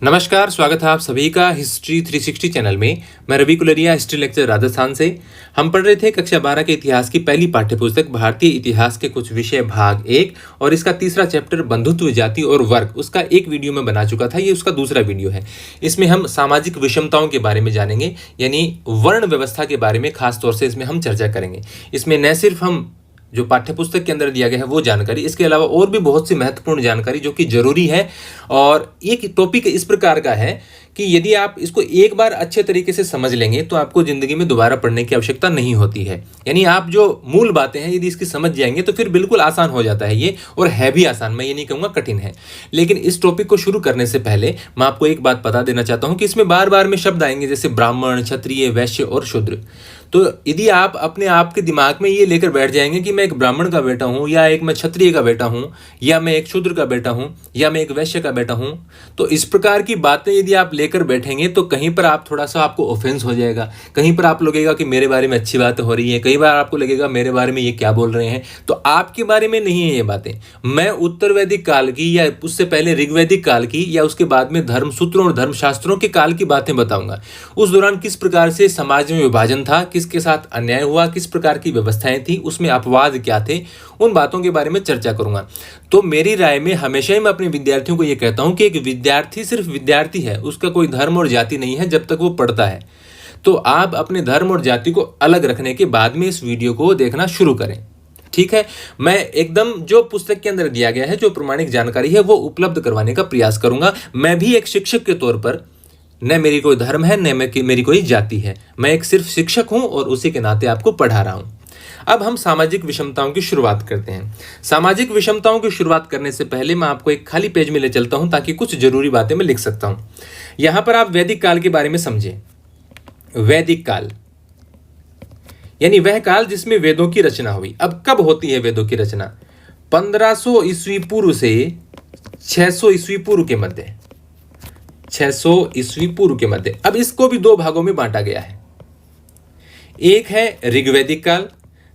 नमस्कार, स्वागत है आप सभी का हिस्ट्री 360 चैनल में। मैं रवि कुलरिया, हिस्ट्री लेक्चर राजस्थान से। हम पढ़ रहे थे कक्षा 12 के इतिहास की पहली पाठ्यपुस्तक भारतीय इतिहास के कुछ विषय भाग 1 और इसका तीसरा चैप्टर बंधुत्व, जाति और वर्ग, उसका एक वीडियो में बना चुका था। ये उसका दूसरा वीडियो है। इसमें हम सामाजिक विषमताओं के बारे में जानेंगे, यानी वर्ण व्यवस्था के बारे में खास तौर से इसमें हम चर्चा करेंगे। इसमें न सिर्फ हम जो पाठ्यपुस्तक के अंदर दिया गया है वो जानकारी, इसके अलावा और भी बहुत सी महत्वपूर्ण जानकारी जो कि जरूरी है। और एक टॉपिक इस प्रकार का है कि यदि आप इसको एक बार अच्छे तरीके से समझ लेंगे तो आपको जिंदगी में दोबारा पढ़ने की आवश्यकता नहीं होती है। यानी आप जो मूल बातें हैं यदि इसकी समझ जाएंगे तो फिर बिल्कुल आसान हो जाता है ये, और है भी आसान। मैं ये नहीं कहूँगा कठिन है। लेकिन इस टॉपिक को शुरू करने से पहले मैं आपको एक बात बता देना चाहता हूँ कि इसमें बार बार में शब्द आएंगे जैसे ब्राह्मण, क्षत्रिय, वैश्य और शूद्र। तो यदि आप अपने आप के दिमाग में ये लेकर बैठ जाएंगे कि मैं एक ब्राह्मण का बेटा हूँ, या एक मैं क्षत्रिय का बेटा हूँ, या मैं एक शूद्र का बेटा हूँ, या मैं एक वैश्य का बेटा हूँ, तो इस प्रकार की बातें यदि आप लेकर बैठेंगे तो कहीं पर आप थोड़ा सा आपको ऑफेंस हो जाएगा। कहीं पर आप लगेगा कि मेरे बारे में अच्छी बातें हो रही है, कई बार आपको लगेगा मेरे बारे में ये क्या बोल रहे हैं। तो आपके बारे में नहीं है ये बातें। मैं उत्तर वैदिक काल की, या उससे पहले ऋग्वैदिक काल की, या उसके बाद में धर्मसूत्रों और धर्मशास्त्रों के काल की बातें बताऊंगा। उस दौरान किस प्रकार से समाज में विभाजन था, किसके साथ अन्याय हुआ, किस प्रकार की व्यवस्थाएं थी, उसमें अपवाद क्या थे, उन बातों के बारे में चर्चा करूंगा। तो मेरी राय में हमेशा ही मैं अपने विद्यार्थियों को यह कहता हूं कि एक विद्यार्थी सिर्फ विद्यार्थी है, उसका कोई धर्म और जाति नहीं है जब तक वो पढ़ता है। तो आप अपने धर्म और जाति को अलग रखने के बाद में इस वीडियो को देखना शुरू करें, ठीक है। मैं एकदम जो पुस्तक के अंदर दिया गया है, जो प्रमाणिक जानकारी है, वो उपलब्ध करवाने का प्रयास करूंगा। मैं भी एक शिक्षक के तौर पर, न मेरी कोई धर्म है, न मेरी कोई जाति है, मैं एक सिर्फ शिक्षक हूं और उसी के नाते आपको पढ़ा रहा हूं। अब हम सामाजिक विषमताओं की शुरुआत करते हैं। सामाजिक विषमताओं की शुरुआत करने से पहले मैं आपको एक खाली पेज में ले चलता हूं ताकि कुछ जरूरी बातें मैं लिख सकता हूं। यहां पर आप वैदिक काल के बारे में समझें। वैदिक काल यानी वह काल जिसमें वेदों की रचना हुई। अब कब होती है वेदों की रचना? 1500 ईस्वी पूर्व से 600 ईस्वी पूर्व के मध्य। 600 ईस्वी पूर्व के मध्य। अब इसको भी दो भागों में बांटा गया है। एक है ऋग्वैदिक काल,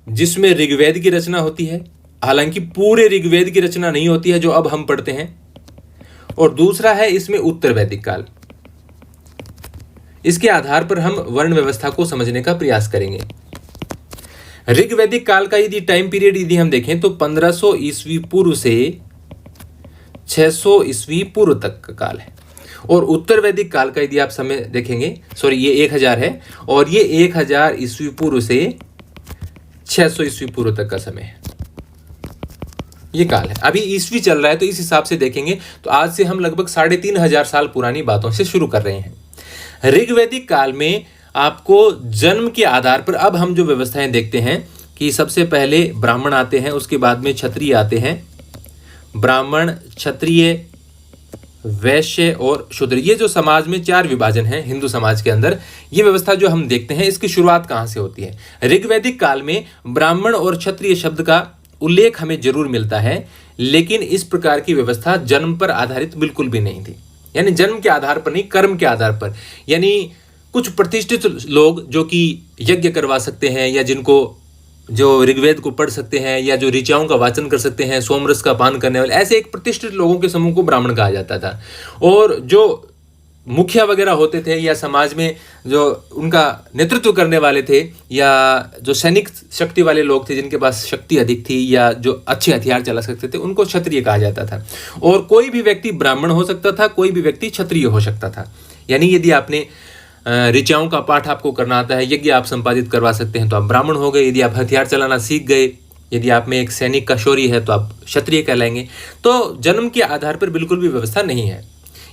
जिसमें ऋग्वेद की रचना होती है, हालांकि पूरे ऋग्वेद की रचना नहीं होती है जो अब हम पढ़ते हैं। और दूसरा है इसमें उत्तर वैदिक काल। इसके आधार पर हम वर्ण व्यवस्था को समझने का प्रयास करेंगे। ऋग्वैदिक काल का यदि टाइम पीरियड यदि हम देखें तो 1500 ईस्वी पूर्व से 600 ईस्वी पूर्व तक का काल है। और उत्तर वैदिक काल का यदि आप समय देखेंगे, सॉरी ये 1000 है, और ये 1000 ईस्वी पूर्व से 600 ईस्वी पूर्व तक का समय है। ये काल है। अभी ईस्वी चल रहा है तो इस हिसाब से देखेंगे तो आज से हम लगभग 3500 साल पुरानी बातों से शुरू कर रहे हैं। ऋग्वैदिक काल में आपको जन्म के आधार पर अब हम जो व्यवस्थाएं देखते हैं कि सबसे पहले ब्राह्मण आते हैं, उसके बाद में क्षत्रिय आते हैं। ब्राह्मण, क्षत्रिय, वैश्य और शूद्र, ये जो समाज में 4 विभाजन हैं हिंदू समाज के अंदर, ये व्यवस्था जो हम देखते हैं इसकी शुरुआत कहां से होती है? ऋग्वैदिक काल में ब्राह्मण और क्षत्रिय शब्द का उल्लेख हमें जरूर मिलता है, लेकिन इस प्रकार की व्यवस्था जन्म पर आधारित बिल्कुल भी नहीं थी। यानी जन्म के आधार पर नहीं, कर्म के आधार पर। यानी कुछ प्रतिष्ठित लोग जो कि यज्ञ करवा सकते हैं, या जिनको जो ऋग्वेद को पढ़ सकते हैं, या जो ऋचाओं का वाचन कर सकते हैं, सोमरस का पान करने वाले, ऐसे एक प्रतिष्ठित लोगों के समूह को ब्राह्मण कहा जाता था। और जो मुखिया वगैरह होते थे, या समाज में जो उनका नेतृत्व करने वाले थे, या जो सैनिक शक्ति वाले लोग थे जिनके पास शक्ति अधिक थी, या जो अच्छे हथियार चला सकते थे, उनको क्षत्रिय कहा जाता था। और कोई भी व्यक्ति ब्राह्मण हो सकता था, कोई भी व्यक्ति क्षत्रिय हो सकता था। यानी यदि आपने ऋचाओं का पाठ आपको करना आता है, यज्ञ आप संपादित करवा सकते हैं तो आप ब्राह्मण हो गए। यदि आप हथियार चलाना सीख गए, यदि आप में एक सैनिक का शौर्य है तो आप क्षत्रिय कहलाएंगे। तो जन्म के आधार पर बिल्कुल भी व्यवस्था नहीं है।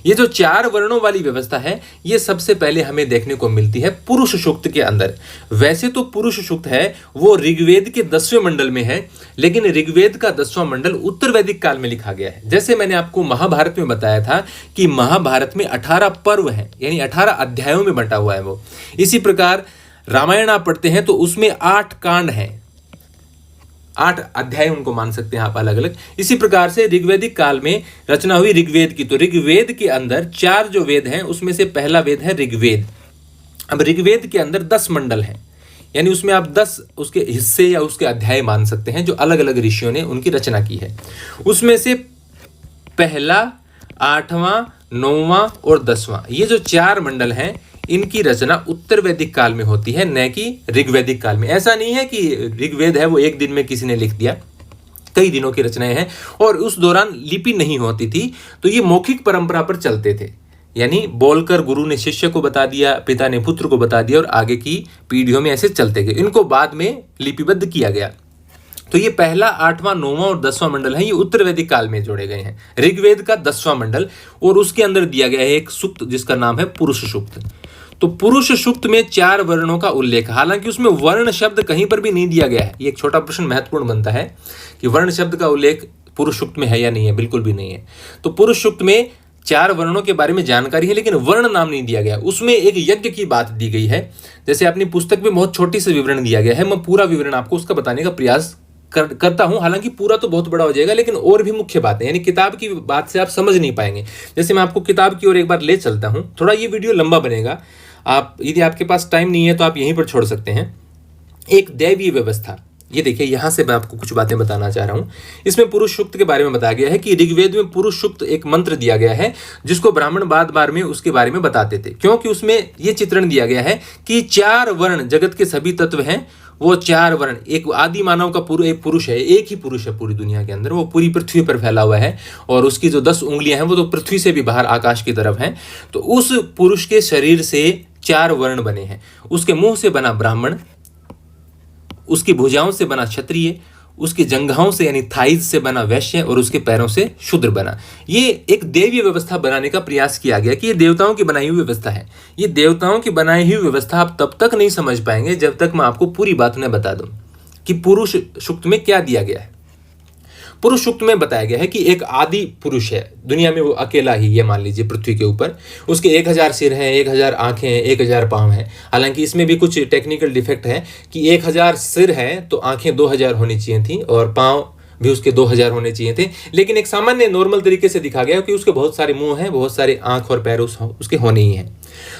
ये जो 4 वर्णों वाली व्यवस्था है, ये सबसे पहले हमें देखने को मिलती है पुरुष सूक्त के अंदर। वैसे तो पुरुष सूक्त है वो ऋग्वेद के 10वें मंडल में है, लेकिन ऋग्वेद का 10वां मंडल उत्तर वैदिक काल में लिखा गया है। जैसे मैंने आपको महाभारत में बताया था कि महाभारत में 18 पर्व हैं, यानी 18 अध्यायों में बंटा हुआ है वो। इसी प्रकार रामायण आप पढ़ते हैं तो उसमें 8 कांड हैं, 8 अध्याय उनको मान सकते हैं आप अलग अलग। इसी प्रकार से ऋग्वैदिक काल में रचना हुई ऋग्वेद की, तो ऋग्वेद के अंदर 4 जो वेद हैं उसमें से पहला वेद है ऋग्वेद। अब ऋग्वेद के अंदर 10 मंडल हैं, यानी उसमें आप 10 उसके हिस्से या उसके अध्याय मान सकते हैं जो अलग अलग ऋषियों ने उनकी रचना की है। उसमें से पहला, 8वां, 9वां और 10वां, ये जो 4 मंडल हैं इनकी रचना उत्तर वैदिक काल में होती है, न कि ऋग्वैदिक काल में। ऐसा नहीं है कि ऋग्वेद है वो एक दिन में किसी ने लिख दिया, कई दिनों की रचनाएं हैं और उस दौरान लिपि नहीं होती थी, तो ये मौखिक परंपरा पर चलते थे, यानी बोलकर गुरु ने शिष्य को बता दिया, पिता ने पुत्र को बता दिया और आगे की पीढ़ियों में ऐसे चलते गए। इनको बाद में लिपिबद्ध किया गया। तो ये पहला 8वां 9वां और 10वां मंडल है, ये उत्तर वैदिक काल में जोड़े गए हैं। ऋग्वेद का 10वां मंडल और उसके अंदर दिया गया है एक सूक्त जिसका नाम है पुरुष सूक्त। तो पुरुष सूक्त में 4 वर्णों का उल्लेख, हालांकि उसमें वर्ण शब्द कहीं पर भी नहीं दिया गया है। ये एक छोटा प्रश्न महत्वपूर्ण बनता है कि वर्ण शब्द का उल्लेख पुरुष सूक्त में है या नहीं है, बिल्कुल भी नहीं है। तो पुरुष सूक्त में 4 वर्णों के बारे में जानकारी है, लेकिन वर्ण नाम नहीं दिया गया। उसमें एक यज्ञ की बात दी गई है, जैसे अपनी पुस्तक में बहुत छोटी सी विवरण दिया गया है, मैं पूरा विवरण आपको उसका बताने का प्रयास करता हूं। हालांकि पूरा तो बहुत बड़ा हो जाएगा, लेकिन और भी मुख्य बातें, यानी किताब की बात से आप समझ नहीं पाएंगे। जैसे मैं आपको किताब की ओर एक बार ले चलता हूं, थोड़ा ये वीडियो लंबा बनेगा, आप यदि आपके पास टाइम नहीं है तो आप यहीं पर छोड़ सकते हैं। एक दैवीय व्यवस्था, ये देखिए यहां से मैं आपको कुछ बातें बताना चाह रहा हूं। इसमें पुरुष सूक्त के बारे में बताया गया है कि ऋग्वेद में पुरुष सूक्त एक मंत्र दिया गया है, जिसको ब्राह्मण बाद बार में उसके बारे में बताते थे, क्योंकि उसमें यह चित्रण दिया गया है कि 4 वर्ण जगत के सभी तत्व हैं, वो 4 वर्ण, एक आदि मानव का एक पुरुष है, एक ही पुरुष है पूरी दुनिया के अंदर, वो पूरी पृथ्वी पर फैला हुआ है और उसकी जो 10 उंगलियां हैं वो तो पृथ्वी से भी बाहर आकाश की तरफ हैं। तो उस पुरुष के शरीर से 4 वर्ण बने हैं। उसके मुंह से बना ब्राह्मण, उसकी भुजाओं से बना क्षत्रिय, उसकी जंघाओं से यानी थाइज से बना वैश्य और उसके पैरों से शूद्र बना। ये एक देवीय व्यवस्था बनाने का प्रयास किया गया कि ये देवताओं की बनाई हुई व्यवस्था है। ये देवताओं की बनाई हुई व्यवस्था आप तब तक नहीं समझ पाएंगे जब तक मैं आपको पूरी बात न बता दूं कि पुरुष सूक्त में क्या दिया गया है। पुरुष सूक्त में बताया गया है कि एक आदि पुरुष है दुनिया में, वो अकेला ही, ये मान लीजिए पृथ्वी के ऊपर, उसके 1000 सिर हैं, 1000 आंखें हैं, 1000 पांव हैं। हालांकि इसमें भी कुछ टेक्निकल डिफेक्ट है कि 1000 सिर है तो आंखें 2000 होनी चाहिए थी और पांव भी उसके 2000 होने चाहिए थे, लेकिन एक सामान्य नॉर्मल तरीके से दिखा गया कि उसके बहुत सारे मुंह हैं, बहुत सारे आंख और पैर उसके होने ही हैं।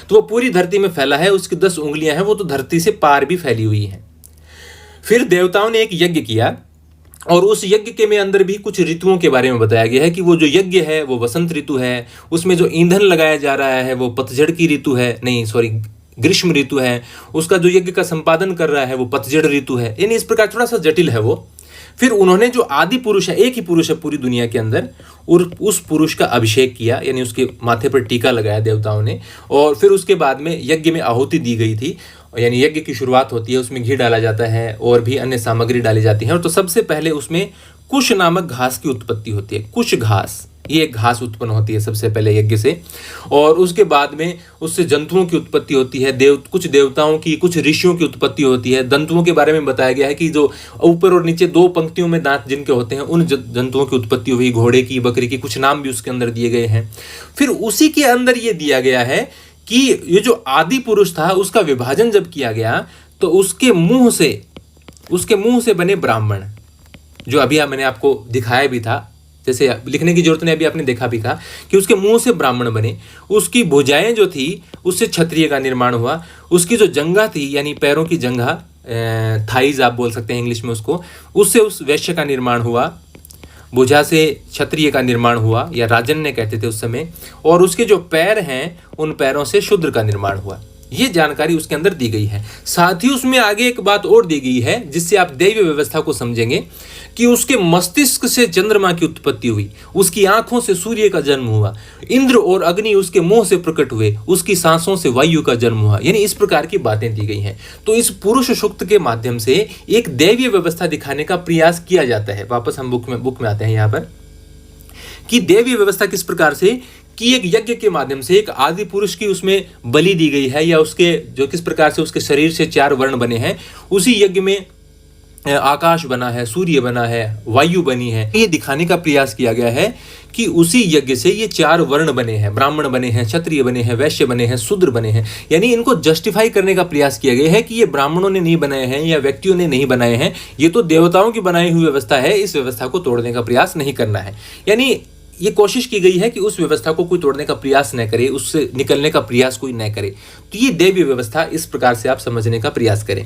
तो वो पूरी धरती में फैला है, उसकी 10 उंगलियां हैं, वो तो धरती से पार भी फैली हुई हैं। फिर देवताओं ने एक यज्ञ किया और उस यज्ञ के में अंदर भी कुछ ऋतुओं के बारे में बताया गया है कि वो जो यज्ञ है वो वसंत ऋतु है, उसमें जो ईंधन लगाया जा रहा है वो पतझड़ की ऋतु है, नहीं सॉरी ग्रीष्म ऋतु है, उसका जो यज्ञ का संपादन कर रहा है वो पतझड़ ऋतु है, यानी इस प्रकार थोड़ा सा जटिल है वो। फिर उन्होंने जो आदि पुरुष है, एक ही पुरुष है पूरी दुनिया के अंदर, और उस पुरुष का अभिषेक किया, यानी उसके माथे पर टीका लगाया देवताओं ने, और फिर उसके बाद में यज्ञ में आहुति दी गई थी, यानी यज्ञ की शुरुआत होती है, उसमें घी डाला जाता है और भी अन्य सामग्री डाली जाती है। और तो सबसे पहले उसमें कुश नामक घास की उत्पत्ति होती है। कुश घास, ये एक घास उत्पन्न होती है सबसे पहले यज्ञ से, और उसके बाद में उससे जंतुओं की उत्पत्ति होती है, कुछ देवताओं की, कुछ ऋषियों की उत्पत्ति होती है। जंतुओं के बारे में बताया गया है कि जो ऊपर और नीचे 2 पंक्तियों में दांत जिनके होते हैं, उन जंतुओं की उत्पत्ति हुई, घोड़े की, बकरी की, कुछ नाम भी उसके अंदर दिए गए हैं। फिर उसी के अंदर ये दिया गया है कि ये जो आदि पुरुष था उसका विभाजन जब किया गया तो उसके मुंह से बने ब्राह्मण, जो अभी मैंने आपको दिखाया भी था, जैसे लिखने की जरूरत नहीं, अभी आपने देखा भी था कि उसके मुंह से ब्राह्मण बने। उसकी भुजाएं जो थी उससे क्षत्रिय का निर्माण हुआ। उसकी जो जंघा थी यानी पैरों की जंघा, थाइज आप बोल सकते हैं इंग्लिश में उसको, उससे उस वैश्य का निर्माण हुआ। भुजा से क्षत्रिय का निर्माण हुआ, या राजन्य कहते थे उस समय। और उसके जो पैर हैं उन पैरों से शूद्र का निर्माण हुआ। ये जानकारी उसके अंदर दी गई है। साथ ही उसमें आगे एक बात और दी गई है जिससे आप दैवीय व्यवस्था को समझेंगे कि उसके मस्तिष्क से चंद्रमा की उत्पत्ति हुई, उसकी आंखों से सूर्य का जन्म हुआ, इंद्र और अग्नि उसके मुंह से प्रकट हुए, उसकी सांसों से वायु का जन्म हुआ। यानी इस प्रकार की बातें दी गई हैं। तो इस पुरुष सूक्त के माध्यम से एक दैवीय व्यवस्था दिखाने का प्रयास किया जाता है। वापस हम बुक में आते हैं यहाँ पर कि दैवीय व्यवस्था किस प्रकार से कि एक यज्ञ के माध्यम से एक आदि पुरुष की उसमें बलि दी गई है, या उसके जो किस प्रकार से उसके शरीर से 4 वर्ण बने हैं। उसी यज्ञ में आकाश बना है, सूर्य बना है, वायु बनी है। ये दिखाने का प्रयास किया गया है कि उसी यज्ञ से ये 4 वर्ण बने हैं, ब्राह्मण बने हैं, क्षत्रिय बने हैं, वैश्य बने हैं, शूद्र बने हैं। यानी इनको जस्टिफाई करने का प्रयास किया गया है कि ये ब्राह्मणों ने नहीं बनाए हैं या व्यक्तियों ने नहीं बनाए हैं, ये तो देवताओं की बनाई हुई व्यवस्था है, इस व्यवस्था को तोड़ने का प्रयास नहीं करना है। यानी ये कोशिश की गई है कि उस व्यवस्था को कोई तोड़ने का प्रयास न करे, उससे निकलने का प्रयास कोई न करे। तो ये दैवीय व्यवस्था इस प्रकार से आप समझने का प्रयास करें।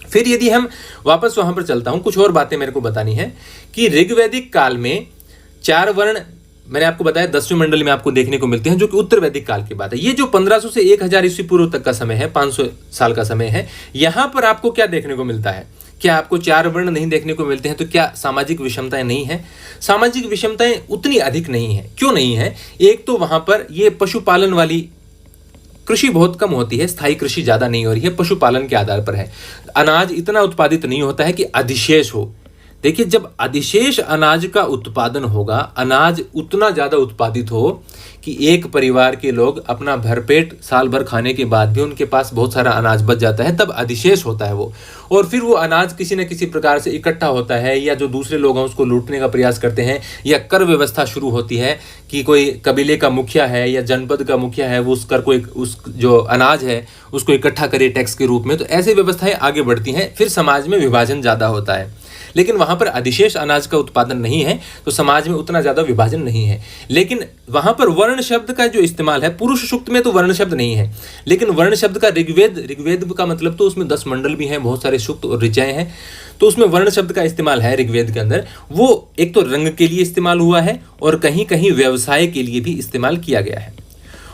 फिर यदि हम वापस वहां पर चलता हूं, कुछ और बातें मेरे को बतानी है कि ऋग्वैदिक काल में 4 वर्ण मैंने आपको बताया 10वें मंडल में आपको देखने को मिलते हैं, जो कि उत्तर वैदिक काल की बात है। ये जो 1500 से 1000 ईस्वी पूर्व तक का समय है, 500 साल का समय है, यहाँ पर आपको क्या देखने को मिलता है? क्या आपको 4 वर्ण नहीं देखने को मिलते हैं? तो क्या सामाजिक विषमताएं नहीं है? सामाजिक विषमताएं उतनी अधिक नहीं है। क्यों नहीं है? एक तो वहां पर ये पशुपालन वाली कृषि बहुत कम होती है, स्थायी कृषि ज्यादा नहीं हो रही है, पशुपालन के आधार पर है। अनाज इतना उत्पादित नहीं होता है कि अधिशेष हो। देखिए, जब अधिशेष अनाज का उत्पादन होगा, अनाज उतना ज्यादा उत्पादित हो कि एक परिवार के लोग अपना भरपेट साल भर खाने के बाद भी उनके पास बहुत सारा अनाज बच जाता है, तब अधिशेष होता है वो। और फिर वो अनाज किसी न किसी प्रकार से इकट्ठा होता है, या जो दूसरे लोग हैं उसको लूटने का प्रयास करते हैं, या कर व्यवस्था शुरू होती है कि कोई कबीले का मुखिया है या जनपद का मुखिया है, वो उस कर को उस जो अनाज है उसको इकट्ठा करे टैक्स के रूप में। तो ऐसी व्यवस्थाएं आगे बढ़ती हैं, फिर समाज में विभाजन ज़्यादा होता है। लेकिन वहां पर अधिशेष अनाज का उत्पादन नहीं है, तो समाज में उतना ज्यादा विभाजन नहीं है। लेकिन वहां पर वर्ण शब्द का जो इस्तेमाल है, पुरुष सूक्त में तो वर्ण शब्द नहीं है, लेकिन वर्ण शब्द का ऋग्वेद का मतलब तो उसमें 10 मंडल भी हैं, बहुत सारे सूक्त और ऋचाएं हैं, तो उसमें वर्ण शब्द का इस्तेमाल है ऋग्वेद के अंदर। वो एक तो रंग के लिए इस्तेमाल हुआ है और कहीं कहीं व्यवसाय के लिए भी इस्तेमाल किया गया है।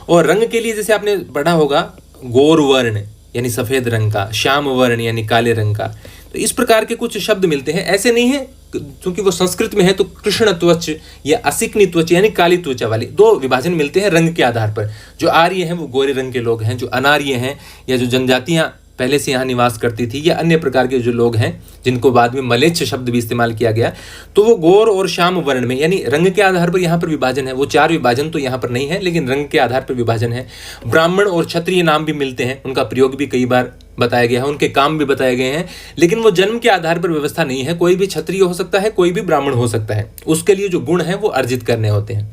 और रंग के लिए जैसे आपने पढ़ा होगा, गौर वर्ण यानी सफेद रंग का, श्याम वर्ण यानी काले रंग का, तो इस प्रकार के कुछ शब्द मिलते हैं। ऐसे नहीं है, क्योंकि वो संस्कृत में है, तो कृष्ण त्वच या असिकनी त्वच यानी काली त्वचा वाली 2 विभाजन मिलते हैं रंग के आधार पर। जो आर्य हैं वो गोरे रंग के लोग हैं, जो अनार्य हैं या जो जनजातियां पहले से यहाँ निवास करती थी, या अन्य प्रकार के जो लोग हैं जिनको बाद में मलेच्छ शब्द भी इस्तेमाल किया गया, तो वो गौर और श्याम वर्ण में, यानी रंग के आधार पर यहाँ पर विभाजन है। वो 4 विभाजन तो यहाँ पर नहीं है, लेकिन रंग के आधार पर विभाजन है। ब्राह्मण और क्षत्रिय नाम भी मिलते हैं, उनका प्रयोग भी कई बार बताया गया है, उनके काम भी बताए गए हैं, लेकिन वो जन्म के आधार पर व्यवस्था नहीं है। कोई भी क्षत्रिय हो सकता है, कोई भी ब्राह्मण हो सकता है, उसके लिए जो गुण है वो अर्जित करने होते हैं।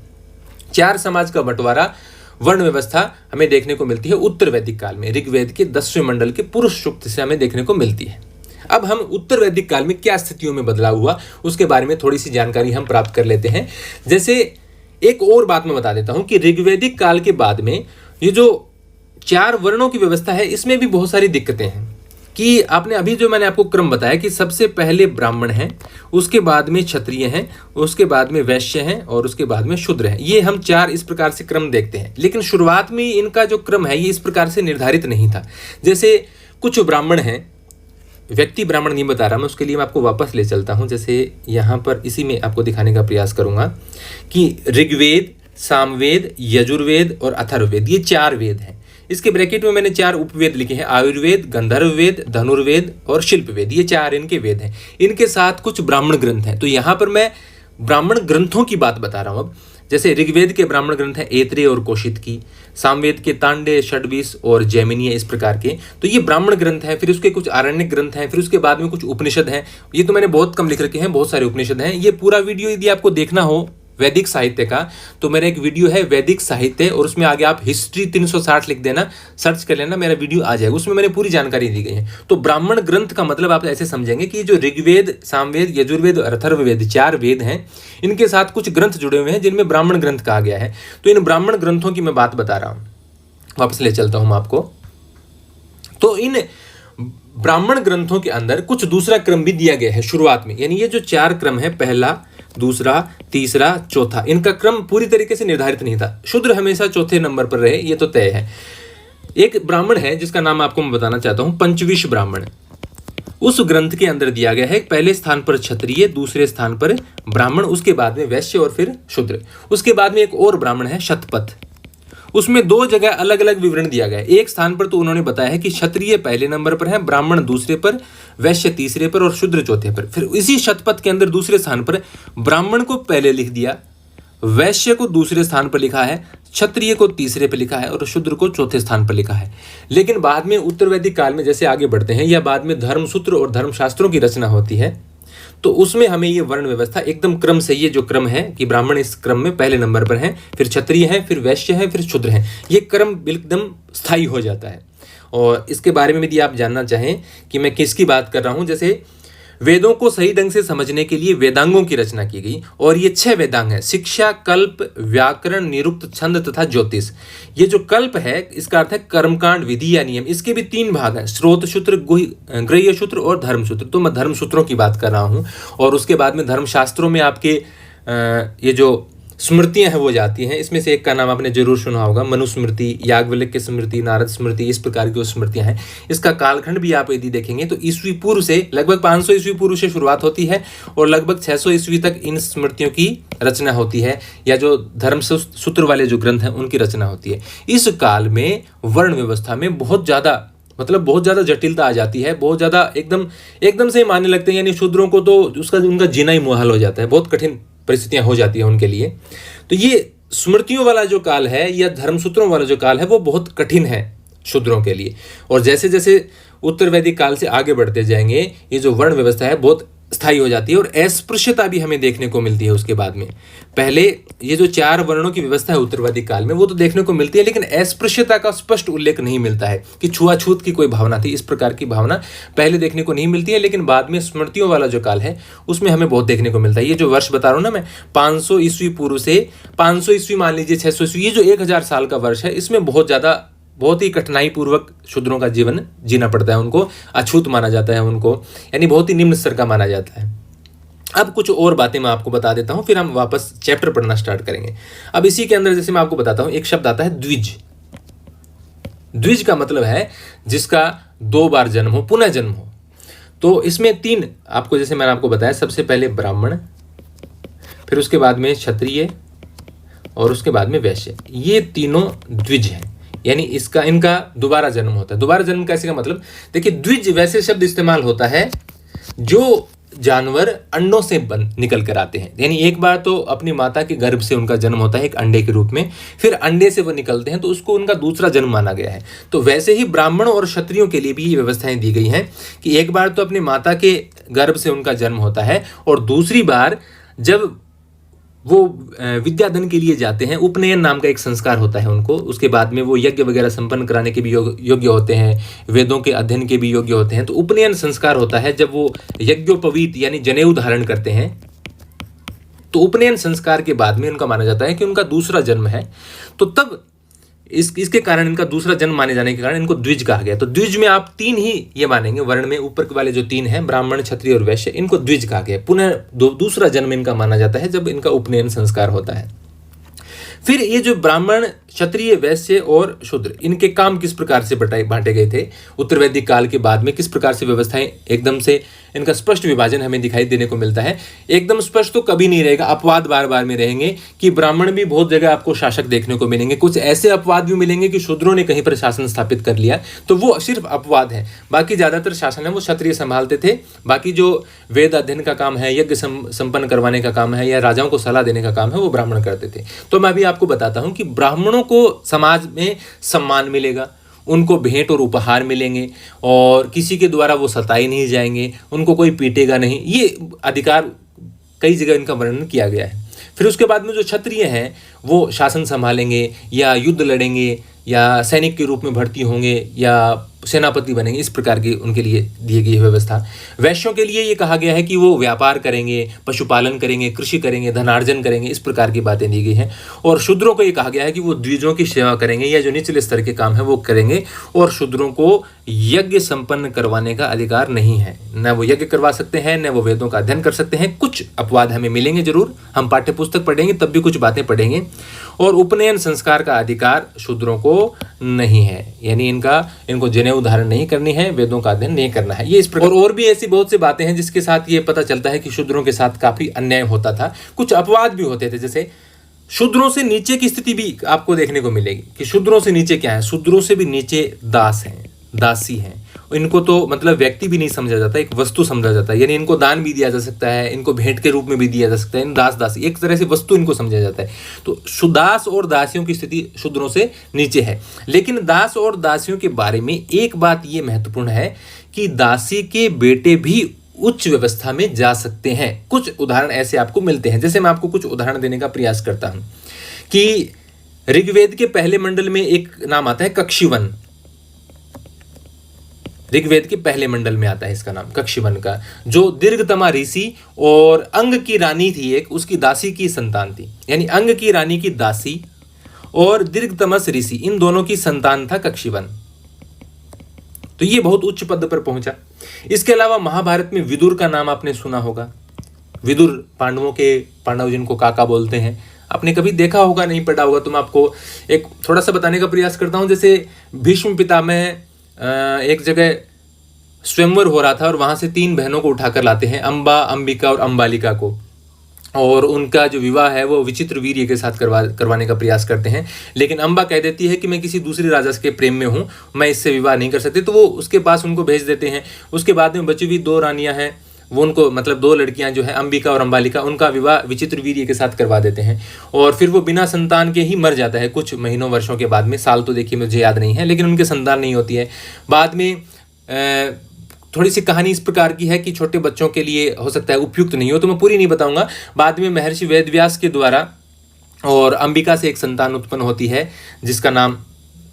4 समाज का बंटवारा वर्ण व्यवस्था हमें देखने को मिलती है उत्तर वैदिक काल में, ऋग्वेद के 10वें मंडल के पुरुष सूक्त से हमें देखने को मिलती है। अब हम उत्तर वैदिक काल में क्या स्थितियों में बदलाव हुआ उसके बारे में थोड़ी सी जानकारी हम प्राप्त कर लेते हैं। जैसे एक और बात मैं बता देता हूं कि ऋग्वैदिक काल के बाद में ये जो 4 वर्णों की व्यवस्था है, इसमें भी बहुत सारी दिक्कतें हैं। कि आपने अभी जो मैंने आपको क्रम बताया कि सबसे पहले ब्राह्मण हैं, उसके बाद में क्षत्रिय हैं, उसके बाद में वैश्य हैं और उसके बाद में शूद्र हैं। ये हम 4 इस प्रकार से क्रम देखते हैं, लेकिन शुरुआत में इनका जो क्रम है ये इस प्रकार से निर्धारित नहीं था। जैसे कुछ ब्राह्मण हैं, व्यक्ति ब्राह्मण नहीं बता रहा मैं, उसके लिए मैं आपको वापस ले चलता हूं। जैसे यहाँ पर इसी में आपको दिखाने का प्रयास करूंगा कि ऋग्वेद, सामवेद, यजुर्वेद और अथर्ववेद, ये 4 वेद हैं। इसके ब्रैकेट में मैंने 4 उपवेद लिखे हैं, आयुर्वेद, गंधर्व वेद, धनुर्वेद और शिल्प वेद, ये 4 इनके वेद हैं। इनके साथ कुछ ब्राह्मण ग्रंथ हैं। तो यहाँ पर मैं ब्राह्मण ग्रंथों की बात बता रहा हूँ। अब जैसे ऋग्वेद के ब्राह्मण ग्रंथ हैं ऐत्रेय और कौशिकी, सामवेद के तांडे, षड्वीस और जैमिनीय, इस प्रकार के, तो ये ब्राह्मण ग्रंथ हैं। फिर उसके कुछ आरण्यक ग्रंथ हैं, फिर उसके बाद में कुछ उपनिषद हैं। ये तो मैंने बहुत कम लिख रखे हैं, बहुत सारे उपनिषद हैं। ये पूरा वीडियो यदि आपको देखना हो वैदिक साहित्य का, तो मेरा एक वीडियो है वैदिक साहित्य, और उसमें आगे आप हिस्ट्री 360 लिख देना, सर्च कर लेना, मेरा वीडियो आ जाएगा। उसमें मैंने पूरी जानकारी दी गई है। तो ब्राह्मण ग्रंथ का मतलब आप ऐसे समझेंगे कि जो ऋग्वेद, सामवेद, यजुर्वेद और अथर्ववेद 4 वेद हैं, इनके साथ कुछ ग्रंथ जुड़े हुए हैं जिनमें ब्राह्मण ग्रंथ कहा गया है। तो इन ब्राह्मण ग्रंथों की मैं बात बता रहा हूँ, वापस ले चलता हूँ आपको। तो इन ब्राह्मण ग्रंथों के अंदर कुछ दूसरा क्रम भी दिया गया है शुरुआत में, यानी ये जो 4 क्रम है, पहला, दूसरा, तीसरा, चौथा, इनका क्रम पूरी तरीके से निर्धारित नहीं था। शूद्र हमेशा चौथे नंबर पर रहे, ये तो तय है। एक ब्राह्मण है जिसका नाम आपको मैं बताना चाहता हूं, पंचविश ब्राह्मण। उस ग्रंथ के अंदर दिया गया है पहले स्थान पर क्षत्रिय, दूसरे स्थान पर ब्राह्मण, उसके बाद में वैश्य और फिर शूद्र। उसके बाद में एक और ब्राह्मण है शतपथ, उसमें 2 जगह अलग अलग विवरण दिया गया है। एक स्थान पर तो उन्होंने बताया है कि क्षत्रिय पहले नंबर पर है, ब्राह्मण दूसरे पर, वैश्य तीसरे पर और शूद्र चौथे पर। फिर इसी शतपथ के अंदर दूसरे स्थान पर ब्राह्मण को पहले लिख दिया, वैश्य को दूसरे स्थान पर लिखा है, क्षत्रिय को तीसरे पर लिखा है और शूद्र को चौथे स्थान पर लिखा है। लेकिन बाद में उत्तर वैदिक काल में जैसे आगे बढ़ते हैं, या बाद में धर्मसूत्र और धर्मशास्त्रों की रचना होती है, तो उसमें हमें ये वर्ण व्यवस्था एकदम क्रम से, ये जो क्रम है कि ब्राह्मण इस क्रम में पहले नंबर पर हैं, फिर क्षत्रिय हैं, फिर वैश्य हैं, फिर शूद्र हैं, ये क्रम एकदम स्थायी हो जाता है। और इसके बारे में यदि आप जानना चाहें कि मैं किसकी बात कर रहा हूं, जैसे वेदों को सही ढंग से समझने के लिए वेदांगों की रचना की गई, और ये 6 वेदांग हैं, शिक्षा, कल्प, व्याकरण, निरुक्त, छंद तथा ज्योतिष। ये जो कल्प है इसका अर्थ है कर्मकांड, विधि या नियम। इसके भी 3 भाग हैं, स्रोत सूत्र, गृह्य सूत्र और धर्म सूत्र। तो मैं धर्म सूत्रों की बात कर रहा हूँ। और उसके बाद में धर्मशास्त्रों में आपके ये जो स्मृतियां हैं वो जाती हैं। इसमें से एक का नाम आपने जरूर सुना होगा, मनुस्मृति, याज्ञवल्क्य स्मृति, नारद स्मृति, इस प्रकार की स्मृतियां हैं। इसका कालखंड भी आप यदि देखेंगे तो ईस्वी पूर्व से लगभग 500 ईस्वी पूर्व से शुरुआत होती है और लगभग 600 ईस्वी तक इन स्मृतियों की रचना होती है, या जो धर्म सूत्र वाले जो ग्रंथ हैं उनकी रचना होती है। इस काल में वर्ण व्यवस्था में बहुत ज़्यादा जटिलता आ जाती है, बहुत ज़्यादा एकदम से मानने लगते हैं, यानी शूद्रों को तो उनका जीना ही मुहाल हो जाता है, बहुत कठिन परिस्थितियां हो जाती हैं उनके लिए। तो ये स्मृतियों वाला जो काल है या धर्मसूत्रों वाला जो काल है वो बहुत कठिन है शूद्रों के लिए। और जैसे जैसे उत्तर वैदिक काल से आगे बढ़ते जाएंगे, ये जो वर्ण व्यवस्था है बहुत स्थायी हो जाती है और अस्पृश्यता भी हमें देखने को मिलती है उसके बाद में। पहले ये जो 4 वर्णों की व्यवस्था है उत्तर वैदिक काल में वो तो देखने को मिलती है, लेकिन अस्पृश्यता का स्पष्ट उल्लेख नहीं मिलता है कि छुआछूत की कोई भावना थी, इस प्रकार की भावना पहले देखने को नहीं मिलती है। लेकिन बाद में स्मृतियों वाला जो काल है उसमें हमें बहुत देखने को मिलता है। ये जो वर्ष बता रहा हूँ ना मैं, 500 ईस्वी पूर्व से 500 ईस्वी मान लीजिए 600 ईस्वी, ये जो 1000 साल का वर्ष है, इसमें बहुत ही कठिनाई पूर्वक शूद्रों का जीवन जीना पड़ता है, उनको अछूत माना जाता है, उनको यानी बहुत ही निम्न स्तर का माना जाता है। अब कुछ और बातें मैं आपको बता देता हूं, फिर हम वापस चैप्टर पढ़ना स्टार्ट करेंगे। अब इसी के अंदर जैसे मैं आपको बताता हूं, एक शब्द आता है द्विज। द्विज का मतलब है जिसका 2 बार जन्म हो, पुनः जन्म हो। तो इसमें 3 आपको, जैसे मैंने आपको बताया, सबसे पहले ब्राह्मण, फिर उसके बाद में क्षत्रिय और उसके बाद में वैश्य, ये तीनों द्विज हैं, यानी इनका दोबारा जन्म होता है। दोबारा जन्म कैसे का मतलब, देखिए द्विज वैसे शब्द इस्तेमाल होता है जो जानवर अंडों से निकल कर आते हैं, यानी एक बार तो अपनी माता के गर्भ से उनका जन्म होता है एक अंडे के रूप में, फिर अंडे से वो निकलते हैं तो उसको उनका दूसरा जन्म माना गया है। तो वैसे ही ब्राह्मणों और क्षत्रियों के लिए भी ये व्यवस्थाएं दी गई हैं कि एक बार तो अपनी माता के गर्भ से उनका जन्म होता है और दूसरी बार जब वो विद्याधन के लिए जाते हैं, उपनयन नाम का एक संस्कार होता है उनको, उसके बाद में वो यज्ञ वगैरह संपन्न कराने के भी योग्य होते हैं, वेदों के अध्ययन के भी योग्य होते हैं। तो उपनयन संस्कार होता है जब वो यज्ञोपवीत यानी जनेऊ धारण करते हैं, तो उपनयन संस्कार के बाद में उनका माना जाता है कि उनका दूसरा जन्म है। तो तब इसके कारण, इनका दूसरा जन्म माने जाने के कारण इनको द्विज कहा गया। तो द्विज में आप 3 ही ये मानेंगे, वर्ण में ऊपर वाले जो 3 हैं, ब्राह्मण, क्षत्रिय और वैश्य, इनको द्विज कहा गया। पुनः दूसरा जन्म इनका माना जाता है जब इनका उपनयन संस्कार होता है। फिर ये जो ब्राह्मण, क्षत्रिय, वैश्य और शूद्र, इनके काम किस प्रकार से बांटे गए थे उत्तर वैदिक काल के बाद में, किस प्रकार से व्यवस्थाएं, एकदम से इनका स्पष्ट विभाजन हमें दिखाई देने को मिलता है। एकदम स्पष्ट तो कभी नहीं रहेगा, अपवाद बार बार में रहेंगे कि ब्राह्मण भी बहुत जगह आपको शासक देखने को मिलेंगे, कुछ ऐसे अपवाद भी मिलेंगे कि शूद्रों ने कहीं पर शासन स्थापित कर लिया, तो वो सिर्फ अपवाद है। बाकी ज्यादातर शासन है वो क्षत्रिय संभालते थे। बाकी जो वेद अध्ययन का काम है, यज्ञ संपन्न करवाने का काम है या राजाओं को सलाह देने का काम है, वो ब्राह्मण करते थे। तो मैं अभी आपको बताता हूं कि ब्राह्मणों को समाज में सम्मान मिलेगा, उनको भेंट और उपहार मिलेंगे और किसी के द्वारा वो सताए नहीं जाएंगे, उनको कोई पीटेगा नहीं, ये अधिकार कई जगह इनका वर्णन किया गया है। फिर उसके बाद में जो क्षत्रिय हैं वो शासन संभालेंगे या युद्ध लड़ेंगे या सैनिक के रूप में भर्ती होंगे या सेनापति बनेंगे, इस प्रकार की उनके लिए दी गई व्यवस्था। वैश्यों के लिए ये कहा गया है कि वो व्यापार करेंगे, पशुपालन करेंगे, कृषि करेंगे, धनार्जन करेंगे, इस प्रकार की बातें दी गई हैं। और शूद्रों को ये कहा गया है कि वो द्विजों की सेवा करेंगे या जो निचले स्तर के काम है वो करेंगे, और शूद्रों को यज्ञ संपन्न करवाने का अधिकार नहीं है, न वो यज्ञ करवा सकते हैं, न वो वेदों का अध्ययन कर सकते हैं। कुछ अपवाद हमें मिलेंगे जरूर, हम पाठ्य पुस्तक पढ़ेंगे तब भी कुछ बातें पढ़ेंगे। और उपनयन संस्कार का अधिकार शूद्रों को नहीं है, यानी इनको जनेऊ धारण नहीं करनी है, वेदों का अध्ययन नहीं करना है। ये इस प्रकार और भी ऐसी बहुत सी बातें हैं जिसके साथ ये पता चलता है कि शूद्रों के साथ काफी अन्याय होता था, कुछ अपवाद भी होते थे। जैसे शूद्रों से नीचे की स्थिति भी आपको देखने को मिलेगी कि शूद्रों से नीचे क्या है, शूद्रों से भी नीचे दास हैं, दासी हैं। इनको तो मतलब व्यक्ति भी नहीं समझा जाता, एक वस्तु समझा जाता है, यानी इनको दान भी दिया जा सकता है, इनको भेंट के रूप में भी दिया जा सकता है। इन दास दासी एक तरह से वस्तु इनको समझा जाता है। तो दास और दासियों की स्थिति शूद्रों से नीचे है। लेकिन दास और दासियों के बारे में एक बात ये महत्वपूर्ण है कि दासी के बेटे भी उच्च व्यवस्था में जा सकते हैं। कुछ उदाहरण ऐसे आपको मिलते हैं, जैसे मैं आपको कुछ उदाहरण देने का प्रयास करता हूं कि ऋग्वेद के पहले मंडल में एक नाम आता है कक्षिवन। ऋग्वेद के पहले मंडल में आता है इसका नाम कक्षिवन का, जो दीर्घतमा ऋषि और अंग की रानी थी, एक उसकी दासी की संतान थी, यानी अंग की रानी की दासी और दीर्घतमस ऋषि, इन दोनों की संतान था कक्षिवन। तो ये बहुत उच्च पद पर पहुंचा। इसके अलावा महाभारत में विदुर का नाम आपने सुना होगा। विदुर पांडव जिनको काका बोलते हैं, आपने कभी देखा होगा, नहीं पढ़ा होगा, तो मैं आपको एक थोड़ा सा बताने का प्रयास करता हूँ। जैसे भीष्म पितामह एक जगह स्वयंवर हो रहा था और वहां से 3 बहनों को उठाकर लाते हैं, अंबा, अंबिका और अंबालिका को, और उनका जो विवाह है वो विचित्र वीर्य के साथ करवाने का प्रयास करते हैं। लेकिन अंबा कह देती है कि मैं किसी दूसरे राजा के प्रेम में हूँ, मैं इससे विवाह नहीं कर सकती, तो वो उसके पास उनको भेज देते हैं। उसके बाद में बची हुई 2 रानियां हैं, वो उनको मतलब 2 लड़कियां जो है अंबिका और अंबालिका, उनका विवाह विचित्र वीर्य के साथ करवा देते हैं। और फिर वो बिना संतान के ही मर जाता है कुछ महीनों वर्षों के बाद में, साल तो देखिए मुझे याद नहीं है, लेकिन उनके संतान नहीं होती है। बाद में थोड़ी सी कहानी इस प्रकार की है कि छोटे बच्चों के लिए हो सकता है उपयुक्त नहीं हो, तो मैं पूरी नहीं बताऊंगा। बाद में महर्षि वेदव्यास के द्वारा और अंबिका से एक संतान उत्पन्न होती है, जिसका नाम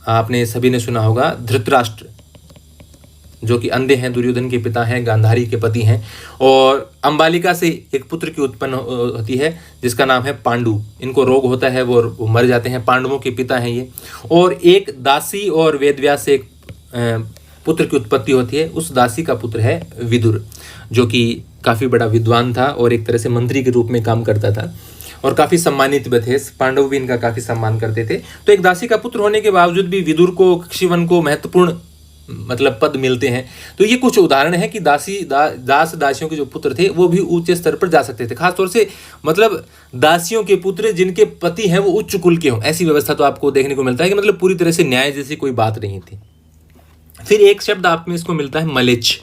आपने सभी ने सुना होगा, धृतराष्ट्र, जो कि अंधे हैं, दुर्योधन के पिता हैं, गांधारी के पति हैं। और अंबालिका से एक पुत्र की उत्पन्न होती है जिसका नाम है पांडु। इनको रोग होता है, वो मर जाते हैं, पांडवों के पिता हैं ये। और एक दासी और वेदव्यास से एक पुत्र की उत्पत्ति होती है, उस दासी का पुत्र है विदुर, जो कि काफ़ी बड़ा विद्वान था और एक तरह से मंत्री के रूप में काम करता था और काफ़ी सम्मानित भी थे, पांडव भी इनका काफ़ी सम्मान करते थे। तो एक दासी का पुत्र होने के बावजूद भी विदुर को, कक्षीवन को महत्वपूर्ण मतलब पद मिलते हैं। तो ये कुछ उदाहरण है कि दास दासियों के जो पुत्र थे वो भी ऊंचे स्तर पर जा सकते थे, खासतौर से मतलब दासियों के पुत्र जिनके पति हैं वो उच्च कुल के हों, ऐसी व्यवस्था तो आपको देखने को मिलता है कि मतलब पूरी तरह से न्याय जैसी कोई बात नहीं थी। फिर एक शब्द आप में इसको मिलता है मलेच्छ,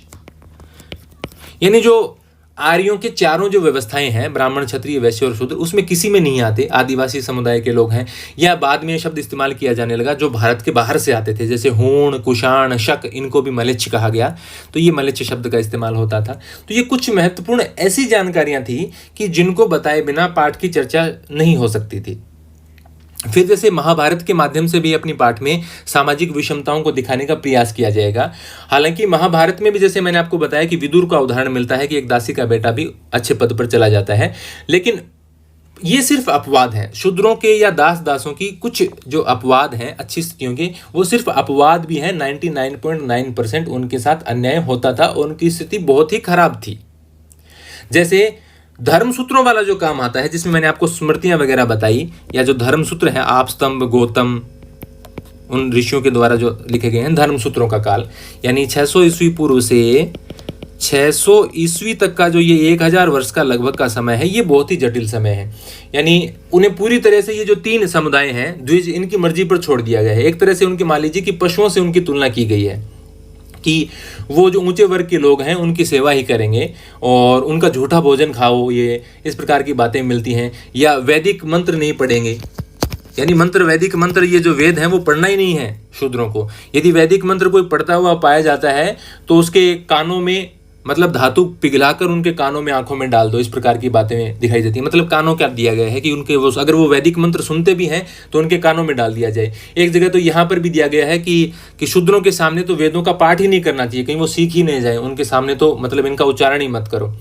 यानी जो आर्यों के चारों जो व्यवस्थाएं हैं, ब्राह्मण, क्षत्रिय, वैश्य और शूद्र, उसमें किसी में नहीं आते, आदिवासी समुदाय के लोग हैं। या बाद में ये शब्द इस्तेमाल किया जाने लगा जो भारत के बाहर से आते थे, जैसे हूण, कुषाण, शक, इनको भी मलेच्छ कहा गया, तो ये मलेच्छ शब्द का इस्तेमाल होता था। तो ये कुछ महत्वपूर्ण ऐसी जानकारियां थी कि जिनको बताए बिना पाठ की चर्चा नहीं हो सकती थी। फिर जैसे महाभारत के माध्यम से भी अपनी पाठ में सामाजिक विषमताओं को दिखाने का प्रयास किया जाएगा। हालांकि महाभारत में भी जैसे मैंने आपको बताया कि विदुर का उदाहरण मिलता है कि एक दासी का बेटा भी अच्छे पद पर चला जाता है, लेकिन ये सिर्फ अपवाद हैं। शूद्रों के या दासों की कुछ जो अपवाद हैं अच्छी स्थितियों के, वो सिर्फ अपवाद भी हैं। 99.9% उनके साथ अन्याय होता था और उनकी स्थिति बहुत ही खराब थी। जैसे धर्मसूत्रों वाला जो काम आता है, जिसमें मैंने आपको स्मृतियां वगैरह बताई, या जो धर्मसूत्र है, आपस्तंभ, गौतम, उन ऋषियों के द्वारा जो लिखे गए हैं, धर्मसूत्रों का काल यानी 600 ईस्वी पूर्व से 600 ईस्वी तक का जो ये 1000 वर्ष का लगभग का समय है, ये बहुत ही जटिल समय है। यानी उन्हें पूरी तरह से ये जो 3 समुदाय हैं द्विज, इनकी मर्जी पर छोड़ दिया गया है। एक तरह से उनके मान लीजिए कि पशुओं से उनकी तुलना की गई है कि वो जो ऊंचे वर्ग के लोग हैं उनकी सेवा ही करेंगे और उनका झूठा भोजन खाओ, ये इस प्रकार की बातें मिलती हैं। या वैदिक मंत्र नहीं पढ़ेंगे, यानी मंत्र, वैदिक मंत्र, ये जो वेद हैं वो पढ़ना ही नहीं है शूद्रों को। यदि वैदिक मंत्र कोई पढ़ता हुआ पाया जाता है तो उसके कानों में मतलब धातु पिघलाकर उनके कानों में, आंखों में डाल दो, इस प्रकार की बातें दिखाई देती हैं। मतलब कानों क्या दिया गया है कि उनके वो अगर वो वैदिक मंत्र सुनते भी हैं तो उनके कानों में डाल दिया जाए। एक जगह तो यहाँ पर भी दिया गया है कि शूद्रों के सामने तो वेदों का पाठ ही नहीं करना चाहिए, कहीं वो सीख ही नहीं जाए, उनके सामने तो मतलब इनका उच्चारण ही मत करो।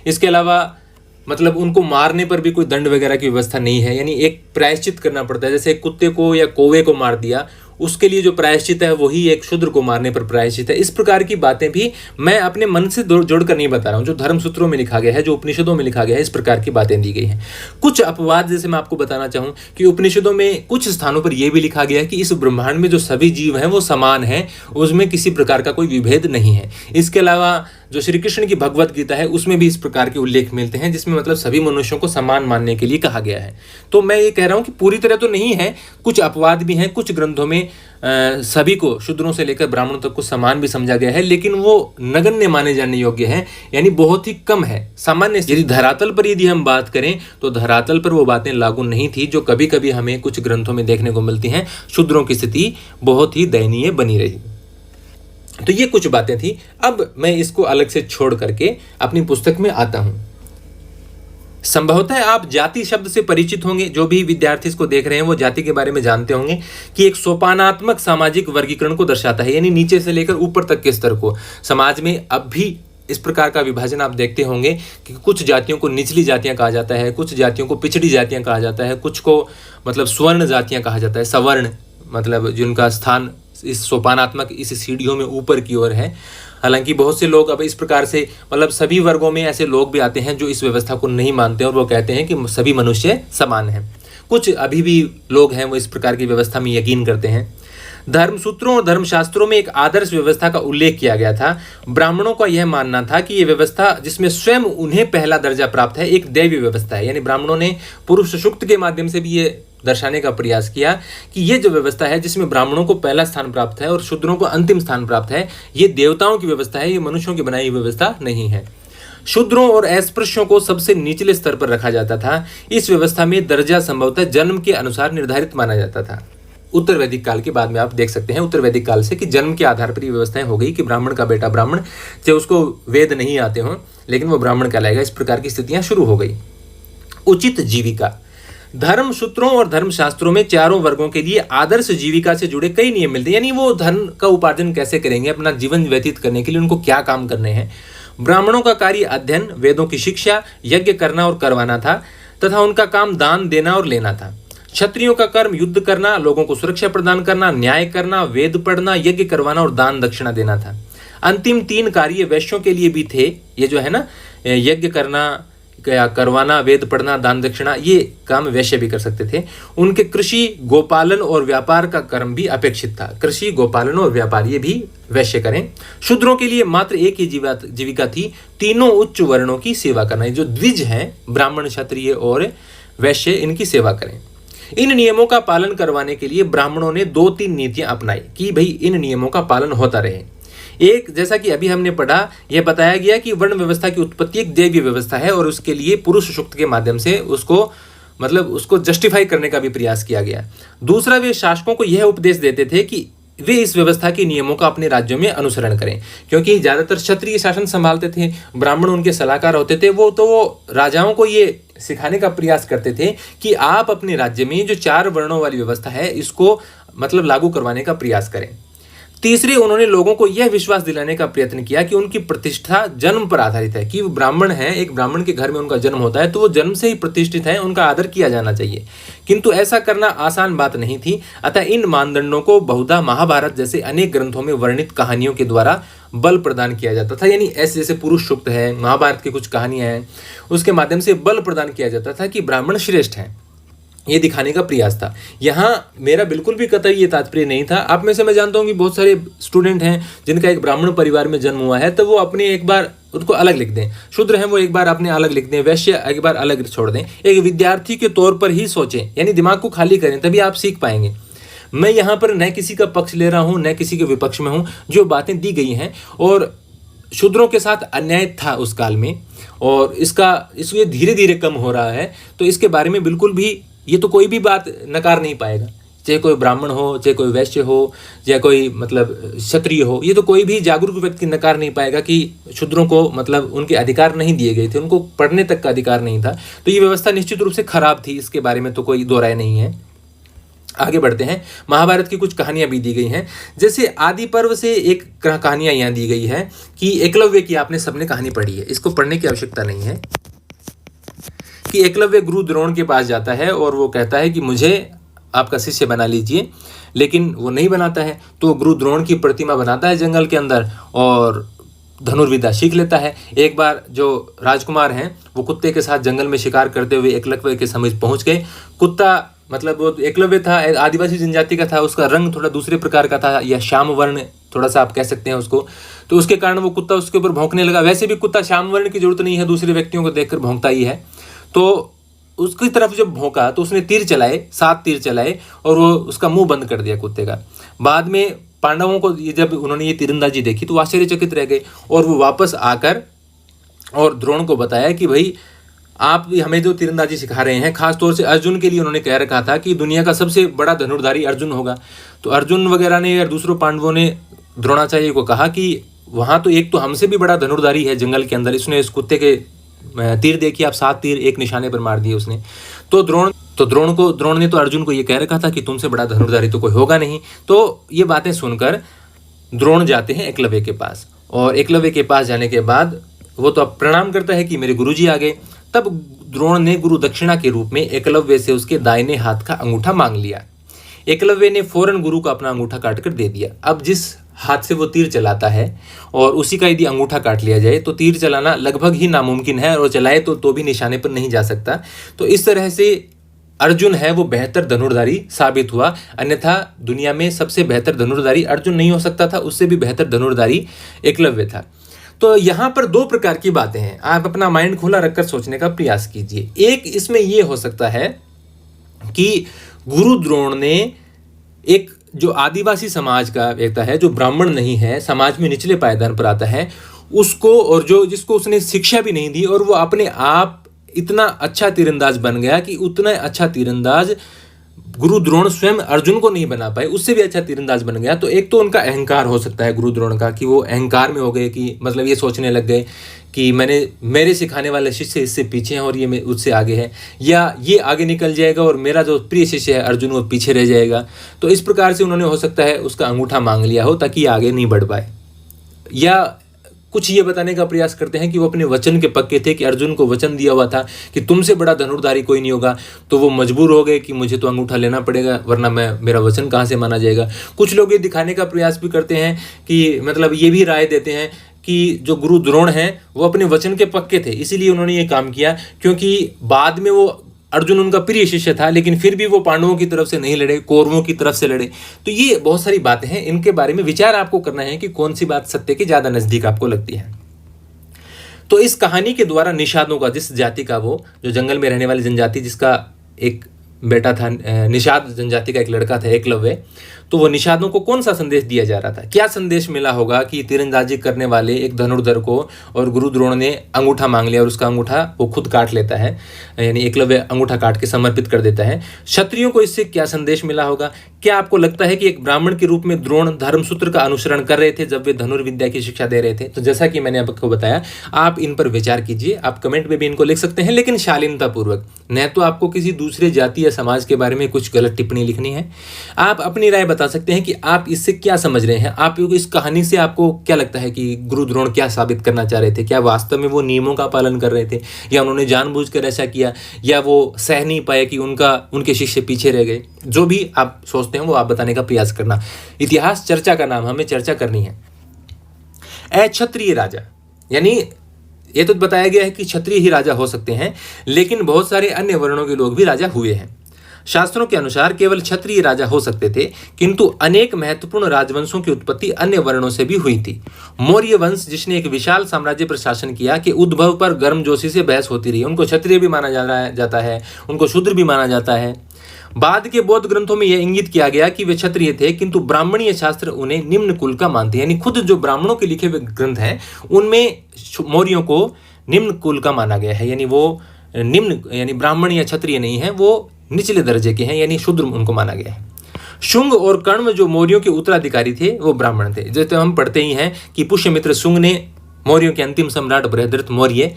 इसके अलावा मतलब उनको मारने पर भी कोई दंड वगैरह की व्यवस्था नहीं है, यानी एक प्रायश्चित करना पड़ता है। जैसे एक कुत्ते को या कौवे को मार दिया, उसके लिए जो प्रायश्चित है वही एक शूद्र को मारने पर प्रायश्चित है। इस प्रकार की बातें भी मैं अपने मन से जोड़कर नहीं बता रहा हूँ, जो धर्मसूत्रों में लिखा गया है, जो उपनिषदों में लिखा गया है, इस प्रकार की बातें दी गई हैं। कुछ अपवाद जैसे मैं आपको बताना चाहूँ कि उपनिषदों में कुछ स्थानों पर यह भी लिखा गया है कि इस ब्रह्मांड में जो सभी जीव हैं वो समान हैं, उसमें किसी प्रकार का कोई विभेद नहीं है। इसके अलावा जो श्री कृष्ण की भगवत गीता है उसमें भी इस प्रकार के उल्लेख मिलते हैं, जिसमें मतलब सभी मनुष्यों को समान मानने के लिए कहा गया है। तो मैं ये कह रहा हूँ कि पूरी तरह तो नहीं है, कुछ अपवाद भी हैं। कुछ ग्रंथों में सभी को, शूद्रों से लेकर ब्राह्मणों तक को समान भी समझा गया है, लेकिन वो नगण्य माने जाने योग्य है, यानी बहुत ही कम है। सामान्य यदि धरातल पर यदि हम बात करें तो धरातल पर वो बातें लागू नहीं थी जो कभी कभी हमें कुछ ग्रंथों में देखने को मिलती हैं। शूद्रों की स्थिति बहुत ही दयनीय बनी रही। तो ये कुछ बातें थी। अब मैं इसको अलग से छोड़ करके अपनी पुस्तक में आता हूं। संभवतः आप जाति शब्द से परिचित होंगे, जो भी विद्यार्थी इसको देख रहे हैं वो जाति के बारे में जानते होंगे कि एक सोपानात्मक सामाजिक वर्गीकरण को दर्शाता है, यानी नीचे से लेकर ऊपर तक के स्तर को। समाज में अब भी इस प्रकार का विभाजन आप देखते होंगे कि कुछ जातियों को निचली जातियां कहा जाता है, कुछ जातियों को पिछड़ी जातियां कहा जाता है, कुछ को मतलब स्वर्ण जातियां कहा जाता है, सवर्ण मतलब जिनका स्थान इस सोपानात्मक इस सीढ़ियों में ऊपर की ओर है। हालांकि बहुत से लोग अब इस प्रकार से मतलब सभी वर्गों में ऐसे लोग भी आते हैं जो इस व्यवस्था को नहीं मानते और वो कहते हैं कि सभी मनुष्य समान हैं। कुछ अभी भी लोग हैं वो इस प्रकार की व्यवस्था में यकीन करते हैं। धर्मसूत्रों और धर्मशास्त्रों में एक आदर्श व्यवस्था का उल्लेख किया गया था। ब्राह्मणों का यह मानना था कि यह व्यवस्था जिसमें स्वयं उन्हें पहला दर्जा प्राप्त है एक दैवी व्यवस्था है। यानी ब्राह्मणों ने पुरुष सूक्त के माध्यम से भी ये दर्शाने का प्रयास किया कि ये जो व्यवस्था है जिसमें ब्राह्मणों को पहला स्थान प्राप्त है और शूद्रों को अंतिम स्थान प्राप्त है, ये देवताओं की व्यवस्था है, ये मनुष्यों की बनाई हुई व्यवस्था नहीं है। शूद्रों और अस्पृश्यों को सबसे निचले स्तर पर रखा जाता था। इस व्यवस्था में दर्जा संभवतः जन्म के अनुसार निर्धारित माना जाता था। उत्तर वैदिक काल के बाद में आप देख सकते हैं, उत्तर वैदिक काल से कि जन्म के आधार पर ये व्यवस्थाएं हो गई कि ब्राह्मण का बेटा ब्राह्मण, चाहे उसको वेद नहीं आते हों लेकिन वो ब्राह्मण कहलाएगा। इस प्रकार की स्थितियां शुरू हो गई। उचित जीविका। धर्म सूत्रों और धर्मशास्त्रों में चारों वर्गों के लिए आदर्श जीविका से जुड़े कई नियम मिलते हैं। यानी वो धन का उपार्जन कैसे करेंगे, अपना जीवन व्यतीत करने के लिए उनको क्या काम करने हैं। ब्राह्मणों का कार्य अध्ययन, वेदों की शिक्षा, यज्ञ करना और करवाना था तथा उनका काम दान देना और लेना था। क्षत्रियों का कर्म युद्ध करना, लोगों को सुरक्षा प्रदान करना, न्याय करना, वेद पढ़ना, यज्ञ करवाना और दान दक्षिणा देना था। अंतिम 3 कार्य वैश्यों के लिए भी थे। ये जो है ना, यज्ञ करना, करवाना, वेद पढ़ना, दान दक्षिणा, ये काम वैश्य भी कर सकते थे। उनके कृषि, गोपालन और व्यापार का कर्म भी अपेक्षित था। कृषि, गोपालन और व्यापार ये भी वैश्य करें। शूद्रों के लिए मात्र एक ही जीविका थी, तीनों उच्च वर्णों की सेवा करना। जो द्विज हैं, ब्राह्मण, क्षत्रिय और वैश्य, इनकी सेवा करें। इन नियमों का पालन करवाने के लिए ब्राह्मणों ने 2-3 नीतियां अपनाई कि भाई इन नियमों का पालन होता रहे। एक, जैसा कि अभी हमने पढ़ा, यह बताया गया कि वर्ण व्यवस्था की उत्पत्ति एक दैवीय व्यवस्था है और उसके लिए पुरुष सूक्त के माध्यम से उसको जस्टिफाई करने का भी प्रयास किया गया। दूसरा, वे शासकों को यह उपदेश देते थे कि वे इस व्यवस्था के नियमों का अपने राज्यों में अनुसरण करें, क्योंकि ज्यादातर क्षत्रिय शासन संभालते थे, ब्राह्मण उनके सलाहकार होते थे। वो राजाओं को ये सिखाने का प्रयास करते थे कि आप अपने राज्य में जो 4 वर्णों वाली व्यवस्था है इसको लागू करवाने का प्रयास करें। तीसरे, उन्होंने लोगों को यह विश्वास दिलाने का प्रयत्न किया कि उनकी प्रतिष्ठा जन्म पर आधारित है, कि वो ब्राह्मण है, एक ब्राह्मण के घर में उनका जन्म होता है तो वो जन्म से ही प्रतिष्ठित है, उनका आदर किया जाना चाहिए। किंतु ऐसा करना आसान बात नहीं थी। अतः इन मानदंडों को बहुधा महाभारत जैसे अनेक ग्रंथों में वर्णित कहानियों के द्वारा बल प्रदान किया जाता था। यानी ऐसे जैसे पुरुष सूक्त है, महाभारत की कुछ कहानियां हैं, उसके माध्यम से बल प्रदान किया जाता था कि ब्राह्मण श्रेष्ठ हैं, ये दिखाने का प्रयास था। यहाँ मेरा बिल्कुल भी कतई ये तात्पर्य नहीं था। आप में से मैं जानता हूँ कि बहुत सारे स्टूडेंट हैं जिनका एक ब्राह्मण परिवार में जन्म हुआ है, तो वो अपने एक बार उनको अलग लिख दें, शूद्र हैं वो एक बार अपने अलग लिख दें, वैश्य एक बार अलग छोड़ दें। एक विद्यार्थी के तौर पर ही सोचें, यानी दिमाग को खाली करें, तभी आप सीख पाएंगे। मैं यहाँ पर न किसी का पक्ष ले रहा हूँ न किसी के विपक्ष में हूँ। जो बातें दी गई हैं और शूद्रों के साथ अन्याय था उस काल में और इसलिए धीरे धीरे कम हो रहा है, तो इसके बारे में बिल्कुल भी ये तो कोई भी बात नकार नहीं पाएगा, चाहे कोई ब्राह्मण हो, चाहे कोई वैश्य हो, या कोई क्षत्रिय हो, ये तो कोई भी जागरूक व्यक्ति नकार नहीं पाएगा कि शूद्रों को उनके अधिकार नहीं दिए गए थे, उनको पढ़ने तक का अधिकार नहीं था। तो ये व्यवस्था निश्चित रूप से खराब थी, इसके बारे में तो कोई दो राय नहीं है। आगे बढ़ते हैं। महाभारत की कुछ कहानियां भी दी गई हैं। जैसे आदि पर्व से एक कहानियां यहाँ दी गई है कि एकलव्य की आपने सबने कहानी पढ़ी है, इसको पढ़ने की आवश्यकता नहीं है। कि एकलव्य गुरु द्रोण के पास जाता है और वो कहता है कि मुझे आपका शिष्य बना लीजिए, लेकिन वो नहीं बनाता है। तो गुरु द्रोण की प्रतिमा बनाता है जंगल के अंदर और धनुर्विद्या सीख लेता है। एक बार जो राजकुमार हैं वो कुत्ते के साथ जंगल में शिकार करते हुए एकलव्य के समीप पहुंच गए। कुत्ता वो एकलव्य था, आदिवासी जनजाति का था, उसका रंग थोड़ा दूसरे प्रकार का था, या श्याम वर्ण थोड़ा सा आप कह सकते हैं उसको। तो उसके कारण वो कुत्ता उसके ऊपर भौंकने लगा। वैसे भी कुत्ता श्याम वर्ण की जरूरत नहीं है, दूसरे व्यक्तियों को देखकर भौंकता ही है। तो उसकी तरफ जब भौंका तो उसने तीर चलाए, 7 तीर चलाए और वो उसका मुंह बंद कर दिया कुत्ते का। बाद में पांडवों को जब उन्होंने ये तीरंदाजी देखी तो आश्चर्यचकित रह गए और वो वापस आकर और द्रोण को बताया कि भाई आप हमें जो तीरंदाजी सिखा रहे हैं, खासतौर से अर्जुन के लिए उन्होंने कह रखा था कि दुनिया का सबसे बड़ा धनुर्धारी अर्जुन होगा। तो अर्जुन वगैरह ने या दूसरों पांडवों ने द्रोणाचार्य को कहा कि वहाँ तो एक तो हमसे भी बड़ा धनुर्धारी है जंगल के अंदर, इसने इस कुत्ते के तीर देखिए आप, 7 तीर एक निशाने पर मार दिए उसने। तो द्रोण ने तो अर्जुन को ये कह रखा था कि तुमसे बड़ा धनुर्धारी तो कोई होगा नहीं। तो ये बातें सुनकर द्रोण जाते हैं एकलव्य के पास और एकलव्य के पास जाने के बाद वो तो अब प्रणाम करता है कि मेरे गुरुजी आ गए। तब द्रोण ने गुरु दक्षिणा के रूप में एकलव्य से उसके दाहिने हाथ का अंगूठा मांग लिया। एकलव्य ने फौरन गुरु को अपना अंगूठा काटकर दे दिया। अब जिस हाथ से वो तीर चलाता है और उसी का यदि अंगूठा काट लिया जाए तो तीर चलाना लगभग ही नामुमकिन है, और चलाए तो भी निशाने पर नहीं जा सकता। तो इस तरह से अर्जुन है वो बेहतर धनुर्धारी साबित हुआ, अन्यथा दुनिया में सबसे बेहतर धनुर्धारी अर्जुन नहीं हो सकता था, उससे भी बेहतर धनुर्धारी एकलव्य था। तो यहाँ पर दो प्रकार की बातें हैं, आप अपना माइंड खुला रखकर सोचने का प्रयास कीजिए। एक इसमें यह हो सकता है कि गुरु द्रोण ने एक जो आदिवासी समाज का व्यक्ति है, जो ब्राह्मण नहीं है, समाज में निचले पायदान पर आता है, उसको, और जो जिसको उसने शिक्षा भी नहीं दी, और वो अपने आप इतना अच्छा तीरंदाज बन गया कि उतना अच्छा तीरंदाज गुरु द्रोण स्वयं अर्जुन को नहीं बना पाए, उससे भी अच्छा तीरंदाज बन गया। तो एक तो उनका अहंकार हो सकता है गुरु द्रोण का, कि वो अहंकार में हो गए, कि मतलब ये सोचने लग गए कि मेरे सिखाने वाले शिष्य इससे पीछे हैं और ये उससे आगे है, या ये आगे निकल जाएगा और मेरा जो प्रिय शिष्य है अर्जुन वो पीछे रह जाएगा। तो इस प्रकार से उन्होंने हो सकता है उसका अंगूठा मांग लिया हो ताकि आगे नहीं बढ़ पाए, या कुछ ये बताने का प्रयास करते हैं कि वो अपने वचन के पक्के थे, कि अर्जुन को वचन दिया हुआ था कि तुमसे बड़ा धनुर्धारी कोई नहीं होगा, तो वो मजबूर हो गए कि मुझे तो अंगूठा लेना पड़ेगा वरना मेरा वचन कहाँ से माना जाएगा। कुछ लोग ये दिखाने का प्रयास भी करते हैं कि मतलब ये भी राय देते हैं कि जो गुरु द्रोण हैं वो अपने वचन के पक्के थे, इसीलिए उन्होंने ये काम किया, क्योंकि बाद में वो अर्जुन उनका प्रिय शिष्य था, लेकिन फिर भी वो पांडवों की तरफ से नहीं लड़े, कौरवों की तरफ से लड़े। तो ये बहुत सारी बातें हैं, इनके बारे में विचार आपको करना है कि कौन सी बात सत्य के ज्यादा नजदीक आपको लगती है। तो इस कहानी के द्वारा निषादों का, जिस जाति का, वो जो जंगल में रहने वाली जनजाति, जिसका एक बेटा था, निषाद जनजाति का एक लड़का था एकलव्य, तो वो निषादों को कौन सा संदेश दिया जा रहा था? क्या संदेश मिला होगा कि तीरंदाजी करने वाले एक धनुर्धर को और गुरु द्रोण ने अंगूठा मांग लिया और उसका अंगूठा वो खुद काट लेता है, यानी एकलव्य अंगूठा काट के समर्पित कर देता है। क्षत्रियों को इससे क्या संदेश मिला होगा? क्या आपको लगता है कि एक ब्राह्मण के रूप में द्रोण धर्मसूत्र का अनुसरण कर रहे थे जब वे धनुर्विद्या की शिक्षा दे रहे थे? तो जैसा कि मैंने आपको बताया, आप इन पर विचार कीजिए, आप कमेंट में भी इनको लिख सकते हैं, लेकिन शालीनता पूर्वक, न तो आपको किसी दूसरे जाति या समाज के बारे में कुछ गलत टिप्पणी लिखनी है। आप अपनी राय बता सकते हैं कि आप इससे क्या समझ रहे हैं, आप इस कहानी से आपको क्या लगता है कि गुरु द्रोण क्या साबित करना चाह रहे थे? क्या वास्तव में वो नियमों का पालन कर रहे थे, या उन्होंने जानबूझकर ऐसा किया, या वो सह नहीं पाए कि उनके शिष्य पीछे रह गए? जो भी आप सोचते हैं वो आप बताने का प्रयास करना। इतिहास चर्चा का नाम, हमें चर्चा करनी है। अक्षत्रिय राजा, यानी ये तो बताया गया है कि क्षत्रिय ही राजा हो सकते हैं, लेकिन बहुत सारे अन्य वर्णों के लोग भी राजा हुए हैं। शास्त्रों के अनुसार केवल क्षत्रिय राजा हो सकते थे, किंतु अनेक महत्वपूर्ण राजवंशों की उत्पत्ति अन्य वर्णों से भी हुई थी। मौर्य वंश, जिसने एक विशाल साम्राज्य पर शासन किया, के उद्भव पर गर्मजोशी से बहस होती रही। उनको क्षत्रिय भी माना जाता है, उनको शूद्र भी माना जाता है। बाद के बौद्ध ग्रंथों में यह इंगित किया गया कि वे क्षत्रिय थे, किंतु ब्राह्मणीय शास्त्र उन्हें निम्न कुल का मानते हैं। यानी खुद जो ब्राह्मणों के लिखे हुए ग्रंथ हैं उनमें मौर्यों को निम्न कुल का माना गया है, यानी वो निम्न, यानी ब्राह्मण या क्षत्रिय नहीं है, वो निचले दर्जे के हैं, यानी शूद्र उनको माना गया है। शुंग और कर्ण जो मौर्यों के उत्तराधिकारी थे वो ब्राह्मण थे। जैसे हम पढ़ते ही हैं कि पुष्यमित्र शुंग ने मौर्यों के अंतिम सम्राट बृहद्रथ मौर्य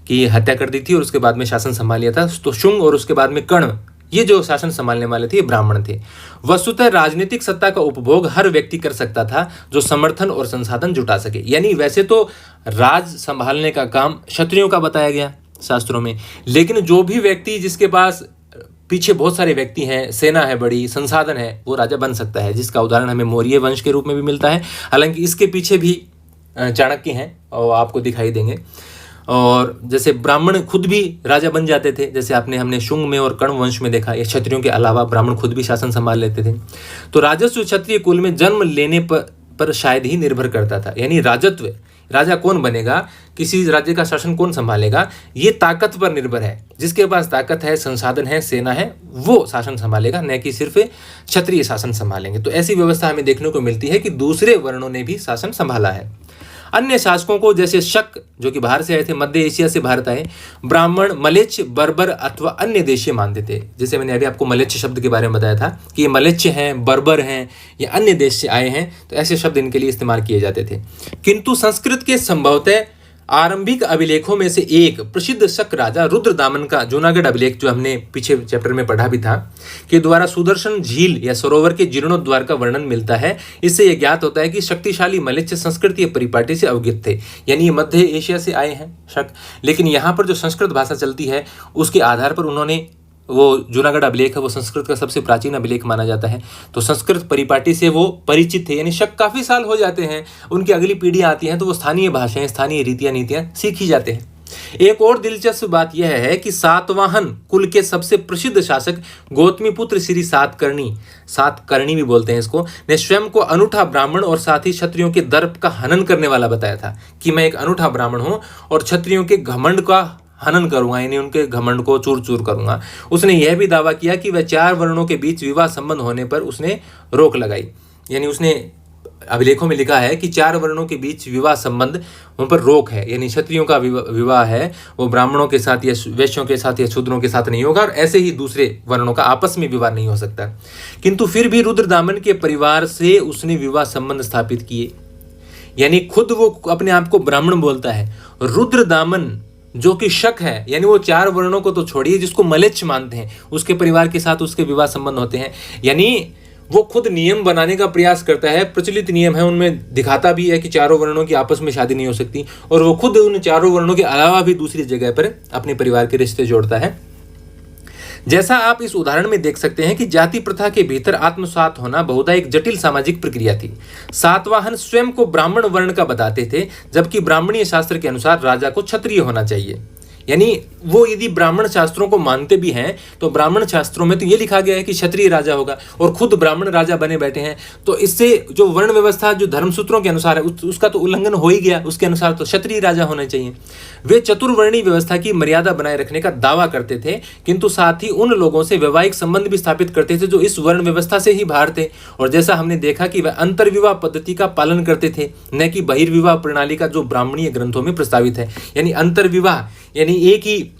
की हत्या कर दी थी और उसके बाद में शासन संभाल लिया था। तो शुंग और उसके बाद में कर्ण, ये जो शासन संभालने वाले थे, ये ब्राह्मण थे। वस्तुतः राजनीतिक सत्ता का उपभोग हर व्यक्ति कर सकता था जो समर्थन और संसाधन जुटा सके। यानी वैसे तो राज संभालने का काम क्षत्रियों का बताया गया शास्त्रों में, लेकिन जो भी व्यक्ति जिसके पास पीछे बहुत सारे व्यक्ति हैं, सेना है, बड़ी संसाधन है, वो राजा बन सकता है, जिसका उदाहरण हमें मौर्य वंश के रूप में भी मिलता है। हालांकि इसके पीछे भी चाणक्य हैं और आपको दिखाई देंगे। और जैसे ब्राह्मण खुद भी राजा बन जाते थे, जैसे हमने शुंग में और कर्ण वंश में देखा, ये क्षत्रियों के अलावा ब्राह्मण खुद भी शासन संभाल लेते थे। तो राजस्व क्षत्रिय कुल में जन्म लेने पर शायद ही निर्भर करता था। यानी राजत्व, राजा कौन बनेगा, किसी राज्य का शासन कौन संभालेगा, ये ताकत पर निर्भर है। जिसके पास ताकत है, संसाधन है, सेना है, वो शासन संभालेगा, न कि सिर्फ क्षत्रिय शासन संभालेंगे। तो ऐसी व्यवस्था हमें देखने को मिलती है कि दूसरे वर्णों ने भी शासन संभाला है। अन्य शासकों को, जैसे शक जो कि बाहर से आए थे, मध्य एशिया से भारत आए, ब्राह्मण, मलेच्छ, बर्बर अथवा अन्य देशीय मानते थे। जैसे मैंने अभी आपको मलेच्छ शब्द के बारे में बताया था कि ये मलेच्छ हैं, बर्बर हैं, या अन्य देश से आए हैं, तो ऐसे शब्द इनके लिए इस्तेमाल किए जाते थे। किंतु संस्कृत के संभवतः आरंभिक अभिलेखों में से एक प्रसिद्ध शक राजा रुद्रदामन का जूनागढ़ अभिलेख, जो हमने पीछे चैप्टर में पढ़ा भी था, के द्वारा सुदर्शन झील या सरोवर के जीर्णोद्वार का वर्णन मिलता है। इससे यह ज्ञात होता है कि शक्तिशाली मलेच्छ संस्कृतीय परिपाटी से अवगत थे। यानी मध्य एशिया से आए हैं शक, लेकिन यहाँ पर जो संस्कृत भाषा चलती है उसके आधार पर उन्होंने, वो जूनागढ़ अभिलेख है, वो संस्कृत का सबसे प्राचीन अभिलेख माना जाता है, तो संस्कृत परिपाटी से वो परिचित थे। यानी शक काफ़ी साल हो जाते हैं, उनकी अगली पीढ़ियाँ आती हैं तो वो स्थानीय भाषाएं, स्थानीय रीतियाँ नीतियाँ सीख ही जाते हैं। एक और दिलचस्प बात यह है कि सातवाहन कुल के सबसे प्रसिद्ध शासक गौतमीपुत्र श्री सातकर्णी भी बोलते हैं इसको, ने स्वयं को अनूठा ब्राह्मण और साथ ही क्षत्रियों के दर्प का हनन करने वाला बताया था कि मैं एक अनूठा ब्राह्मण हूं और क्षत्रियों के घमंड का हनन करूंगा, यानी उनके घमंड को चूर चूर करूंगा। उसने यह भी दावा किया कि वह 4 वर्णों के बीच विवाह संबंध होने पर उसने रोक लगाई, यानी उसने अभिलेखों में लिखा है कि 4 वर्णों के बीच विवाह संबंध उन पर रोक है, यानी क्षत्रियों का विवाह है वो ब्राह्मणों के साथ या वैश्यों के साथ या शूद्रों के साथ नहीं होगा, और ऐसे ही दूसरे वर्णों का आपस में विवाह नहीं हो सकता। किंतु फिर भी रुद्रदामन के परिवार से उसने विवाह संबंध स्थापित किए, यानी खुद वो अपने आप को ब्राह्मण बोलता है। रुद्रदामन जो कि शक है, यानी वो 4 वर्णों को तो छोड़िए, जिसको मलेच्छ मानते हैं, उसके परिवार के साथ उसके विवाह संबंध होते हैं, यानी वो खुद नियम बनाने का प्रयास करता है। प्रचलित नियम है उनमें दिखाता भी है कि 4 वर्णों की आपस में शादी नहीं हो सकती, और वो खुद उन 4 वर्णों के अलावा भी दूसरी जगह पर अपने परिवार के रिश्ते जोड़ता है। जैसा आप इस उदाहरण में देख सकते हैं कि जाति प्रथा के भीतर आत्मसात होना बहुधा एक जटिल सामाजिक प्रक्रिया थी। सातवाहन स्वयं को ब्राह्मण वर्ण का बताते थे, जबकि ब्राह्मणीय शास्त्र के अनुसार राजा को क्षत्रिय होना चाहिए। यानी वो यदि ब्राह्मण शास्त्रों को मानते भी हैं तो ब्राह्मण शास्त्रों में तो ये लिखा गया है कि क्षत्रिय राजा होगा, और खुद ब्राह्मण राजा बने बैठे हैं, तो इससे जो वर्ण व्यवस्था जो धर्मसूत्रों के अनुसार है उसका तो उल्लंघन हो ही गया। उसके अनुसार तो क्षत्रिय राजा होने चाहिए। वे चतुर्वर्णीय व्यवस्था की मर्यादा बनाए रखने का दावा करते थे, किंतु साथ ही उन लोगों से वैवाहिक संबंध भी स्थापित करते थे जो इस वर्ण व्यवस्था से ही बाहर थे। और जैसा हमने देखा कि वह अंतर्विवाह पद्धति का पालन करते थे, न कि बहिर्विवाह प्रणाली का जो ब्राह्मणीय ग्रंथों में प्रस्तावित है। यानी अंतर्विवाह यानी एक ही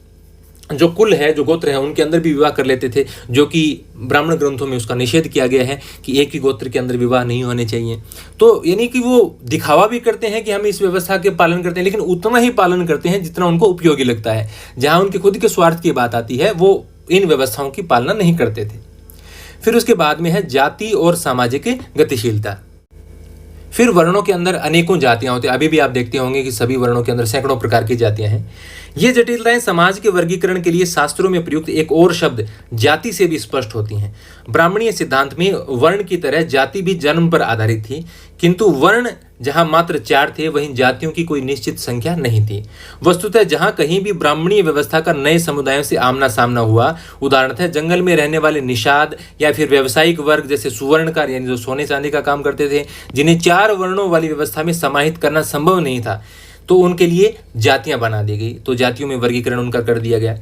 जो कुल है, जो गोत्र है, उनके अंदर भी विवाह कर लेते थे, जो कि ब्राह्मण ग्रंथों में उसका निषेध किया गया है कि एक ही गोत्र के अंदर विवाह नहीं होने चाहिए। तो यानी कि वो दिखावा भी करते हैं कि हम इस व्यवस्था के पालन करते हैं, लेकिन उतना ही पालन करते हैं जितना उनको उपयोगी लगता है। जहां उनके खुद के स्वार्थ की बात आती है, वो इन व्यवस्थाओं की पालना नहीं करते थे। फिर उसके बाद में है जाति और सामाजिक गतिशीलता। फिर वर्णों के अंदर अनेकों जातियां होती हैं। अभी भी आप देखते होंगे कि सभी वर्णों के अंदर सैकड़ों प्रकार की जातियां हैं। ये जटिलताएं समाज के वर्गीकरण के लिए शास्त्रों में प्रयुक्त एक और शब्द जाति से भी स्पष्ट होती हैं। ब्राह्मणीय सिद्धांत में वर्ण की तरह जाति भी जन्म पर आधारित थी, किंतु वर्ण जहां मात्र 4 थे, वहीं जातियों की कोई निश्चित संख्या नहीं थी। वस्तुतः जहां कहीं भी ब्राह्मणीय व्यवस्था का नए समुदायों से आमना सामना हुआ, उदाहरणतः जंगल में रहने वाले निषाद या फिर व्यावसायिक वर्ग जैसे सुवर्णकार, यानी जो सोने चांदी का काम करते थे, जिन्हें 4 वर्णों वाली व्यवस्था में समाहित करना संभव नहीं था, तो उनके लिए जातियां बना दी गई। तो जातियों में वर्गीकरण उनका कर दिया गया।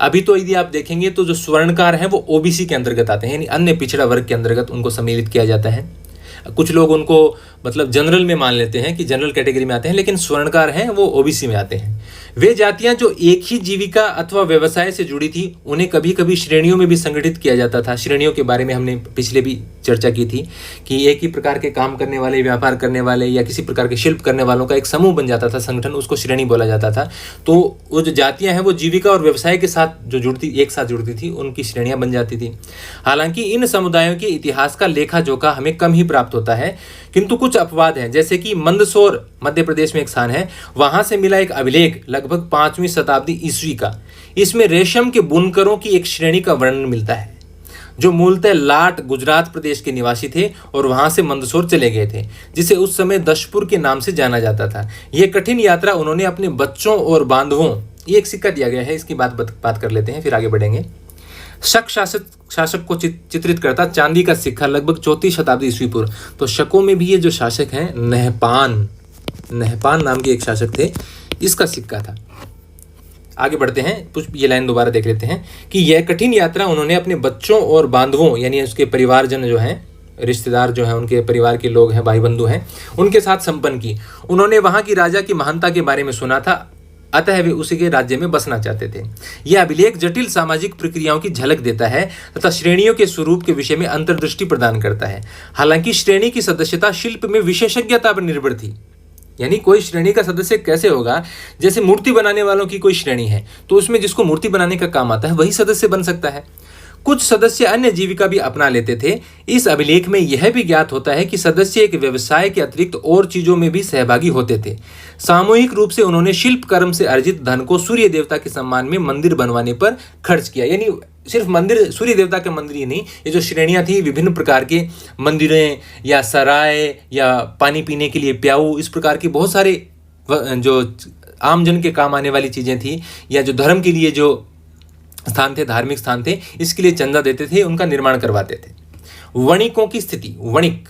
अभी तो यदि आप देखेंगे तो जो स्वर्णकार हैं वो ओबीसी के अंतर्गत आते हैं, यानी अन्य पिछड़ा वर्ग के अंतर्गत उनको सम्मिलित किया जाता है। कुछ लोग उनको मतलब जनरल में मान लेते हैं कि जनरल कैटेगरी में आते हैं, लेकिन स्वर्णकार हैं वो ओबीसी में आते हैं। वे जातियां जो एक ही जीविका अथवा व्यवसाय से जुड़ी थी, उन्हें कभी कभी श्रेणियों में भी संगठित किया जाता था। श्रेणियों के बारे में हमने पिछले भी चर्चा की थी कि एक ही प्रकार के काम करने वाले, व्यापार करने वाले या किसी प्रकार के शिल्प करने वालों का एक समूह बन जाता था, संगठन, उसको श्रेणी बोला जाता था। तो वो जो जातियां हैं वो जीविका और व्यवसाय के साथ जो जुड़ती, एक साथ जुड़ती थी, उनकी श्रेणियां बन जाती थी। हालांकि इन समुदायों के इतिहास का लेखा जोखा हमें कम ही प्राप्त होता है, किंतु कुछ अपवाद हैं। जैसे कि मंदसौर मध्य प्रदेश में एक स्थान है, वहां से मिला एक अभिलेख लगभग 5वीं शताब्दी ईस्वी का। इसमें रेशम के बुनकरों की एक श्रेणी का वर्णन मिलता है, जो मूलतः लाट गुजरात प्रदेश के निवासी थे और वहां से मंदसौर चले गए थे, जिसे उस समय दशपुर के नाम से जाना जाता था। यह कठिन यात्रा उन्होंने अपने बच्चों और बांधवों, ये एक सिक्का दिया गया है, इसकी बात कर लेते हैं, फिर आगे बढ़ेंगे। शक शासक को चित्रित करता चांदी का सिक्का लगभग 4वीं शताब्दी ईस्वी पूर्व। तो शकों में भी ये जो शासक हैं, नहपान नाम के एक शासक थे, इसका सिक्का था। आगे बढ़ते हैं, कुछ ये लाइन दोबारा देख लेते हैं कि यह कठिन यात्रा उन्होंने अपने बच्चों और बांधवों, यानी उसके परिवारजन जो हैं, रिश्तेदार जो हैं, उनके परिवार के लोग हैं, भाई बंधु हैं, उनके साथ संपन्न की। उन्होंने वहां की राजा की महानता के बारे में सुना था, अतः वे उसी के राज्य में बसना चाहते थे। यह अभिलेख जटिल सामाजिक प्रक्रियाओं की झलक देता है तथा श्रेणियों के स्वरूप के विषय में अंतर्दृष्टि प्रदान करता है। हालांकि श्रेणी की सदस्यता शिल्प में विशेषज्ञता पर निर्भर थी। यानी कोई श्रेणी का सदस्य कैसे होगा, जैसे मूर्ति बनाने वालों की कोई श्रेणी है, तो उसमें जिसको मूर्ति बनाने का काम आता है वही सदस्य बन सकता है। कुछ सदस्य अन्य जीविका भी अपना लेते थे। इस अभिलेख में यह भी ज्ञात होता है कि सदस्य एक व्यवसाय के अतिरिक्त और चीजों में भी सहभागी होते थे। सामूहिक रूप से उन्होंने शिल्प कर्म से अर्जित धन को सूर्य देवता के सम्मान में मंदिर बनवाने पर खर्च किया। यानी सिर्फ मंदिर, सूर्य देवता के मंदिर ही नहीं, ये जो श्रेणियां थी, विभिन्न प्रकार के मंदिरें या सराय या पानी पीने के लिए प्याऊ, इस प्रकार की बहुत सारे जो आम जन के काम आने वाली चीज़ें थी, या जो धर्म के लिए जो स्थान थे, धार्मिक स्थान थे, इसके लिए चंदा देते थे, उनका निर्माण करवाते थे। वणिकों की स्थिति, वणिक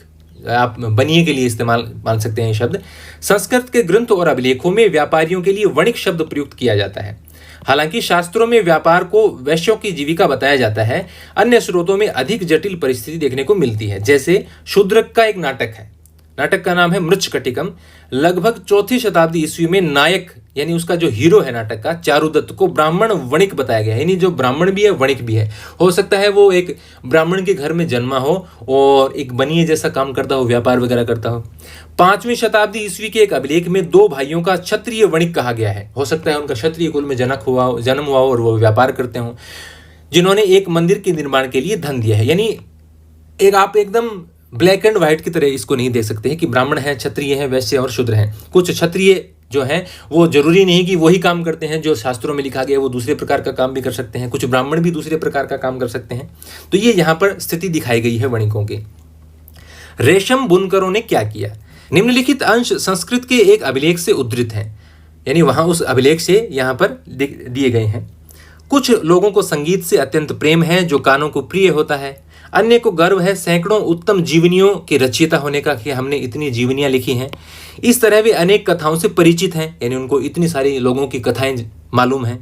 आप बनिए के लिए इस्तेमाल मान सकते हैं शब्द। संस्कृत के ग्रंथ और अभिलेखों में व्यापारियों के लिए वणिक शब्द प्रयुक्त किया जाता है। हालांकि शास्त्रों में व्यापार को वैश्यों की जीविका बताया जाता है, अन्य स्रोतों में अधिक जटिल परिस्थिति देखने को मिलती है। जैसे शूद्रक का एक नाटक है, नाटक का नाम है मृच्छकटिकम। लगभग 4वीं शताब्दी ईस्वी में नायक यानी उसका जो हीरो है नाटक का, चारुदत्त को ब्राह्मण वणिक बताया गया है, यानी जो ब्राह्मण भी है वणिक भी है। हो सकता है वो एक ब्राह्मण के घर में जन्मा हो और एक बनिए जैसा काम करता हो, व्यापार वगैरह करता हो। 5वीं शताब्दी ईस्वी के एक अभिलेख में 2 भाइयों का क्षत्रिय वणिक कहा गया है। हो सकता है उनका क्षत्रिय कुल में जन्म हुआ और वो व्यापार करते हों, जिन्होंने एक मंदिर के निर्माण के लिए धन दिया है। यानी एक आप एकदम ब्लैक एंड व्हाइट की तरह इसको नहीं देख सकते हैं कि ब्राह्मण है, क्षत्रिय है, वैश्य और शूद्र हैं। कुछ क्षत्रिय जो हैं वो जरूरी नहीं कि वही काम करते हैं जो शास्त्रों में लिखा गया, वो दूसरे प्रकार का काम भी कर सकते हैं। कुछ ब्राह्मण भी दूसरे प्रकार का काम कर सकते हैं। तो ये यहाँ पर स्थिति दिखाई गई है वणिकों की। रेशम बुनकरों ने क्या किया? निम्नलिखित अंश संस्कृत के एक अभिलेख से उद्धृत हैं, यानी वहाँ उस अभिलेख से यहाँ पर दिए गए हैं। कुछ लोगों को संगीत से अत्यंत प्रेम है जो कानों को प्रिय होता है। अन्य को गर्व है सैकड़ों उत्तम जीवनियों के रचयिता होने का कि हमने इतनी जीवनियां लिखी हैं। इस तरह वे अनेक कथाओं से परिचित हैं, यानी उनको इतनी सारी लोगों की कथाएं मालूम हैं।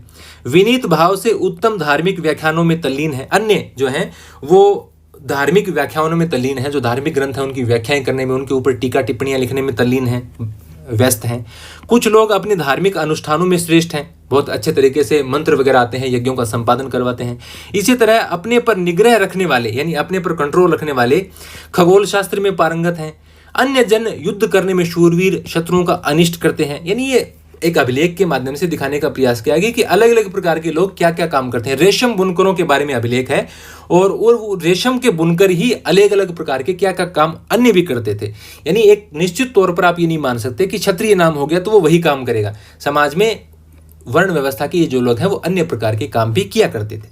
विनीत भाव से उत्तम धार्मिक व्याख्यानों में तल्लीन है। अन्य जो हैं वो धार्मिक व्याख्यानों में तल्लीन है, जो धार्मिक ग्रंथ हैं उनकी व्याख्याएं करने में, उनके ऊपर टीका टिप्पणियां लिखने में तल्लीन हैं, व्यस्त हैं। कुछ लोग अपने धार्मिक अनुष्ठानों में श्रेष्ठ हैं, बहुत अच्छे तरीके से मंत्र वगैरह आते हैं, यज्ञों का संपादन करवाते हैं। इसी तरह अपने पर निग्रह रखने वाले यानी अपने पर कंट्रोल रखने वाले खगोल शास्त्र में पारंगत हैं। अन्य जन युद्ध करने में शूरवीर, शत्रुओं का अनिष्ट करते हैं। यानी ये एक अभिलेख के माध्यम से दिखाने का प्रयास किया गया कि अलग अलग प्रकार के लोग क्या क्या काम करते हैं। रेशम बुनकरों के बारे में अभिलेख है और वो रेशम के बुनकर ही अलग अलग प्रकार के क्या क्या काम अन्य भी करते थे। यानी एक निश्चित तौर पर आप ये नहीं मान सकते कि क्षत्रिय नाम हो गया तो वो वही काम करेगा। समाज में वर्ण व्यवस्था के ये जो लोग हैं वो अन्य प्रकार के काम भी किया करते थे।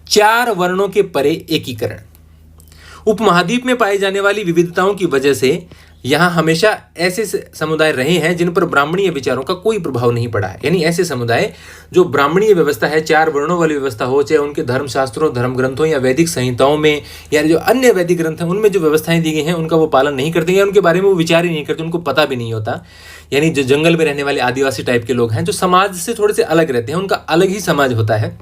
4 वर्णों के परे एकीकरण। उपमहाद्वीप में पाई जाने वाली विविधताओं की वजह से यहाँ हमेशा ऐसे समुदाय रहे हैं जिन पर ब्राह्मणीय विचारों का कोई प्रभाव नहीं पड़ा है। यानी ऐसे समुदाय जो ब्राह्मणीय व्यवस्था है, 4 वर्णों वाली व्यवस्था हो, चाहे उनके धर्मशास्त्रों, धर्म ग्रंथों या वैदिक संहिताओं में या जो अन्य वैदिक ग्रंथ हैं उनमें जो व्यवस्थाएं दी गई हैं उनका वो पालन नहीं करते या उनके बारे में वो विचार ही नहीं करते, उनको पता भी नहीं होता। यानी जो जंगल में रहने वाले आदिवासी टाइप के लोग हैं जो समाज से थोड़े से अलग रहते हैं, उनका अलग ही समाज होता है।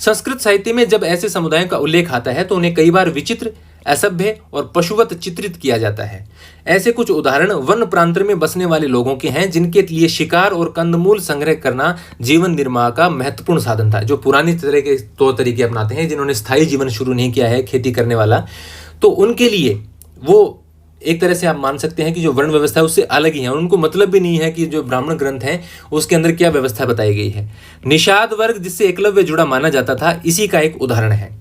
संस्कृत साहित्य में जब ऐसे समुदायों का उल्लेख आता है तो उन्हें कई बार विचित्र, असभ्य और पशुवत चित्रित किया जाता है। ऐसे कुछ उदाहरण वन प्रांत में बसने वाले लोगों के हैं जिनके लिए शिकार और कंदमूल संग्रह करना जीवन निर्वाह का महत्वपूर्ण साधन था। जो पुरानी तरह के तौर तरीके अपनाते हैं, जिन्होंने स्थायी जीवन शुरू नहीं किया है खेती करने वाला, तो उनके लिए वो एक तरह से आप मान सकते हैं कि जो वर्ण व्यवस्था है उससे अलग ही है। उनको मतलब भी नहीं है कि जो ब्राह्मण ग्रंथ है उसके अंदर क्या व्यवस्था बताई गई है। निषाद वर्ग जिससे एकलव्य जुड़ा माना जाता था, इसी का एक उदाहरण है।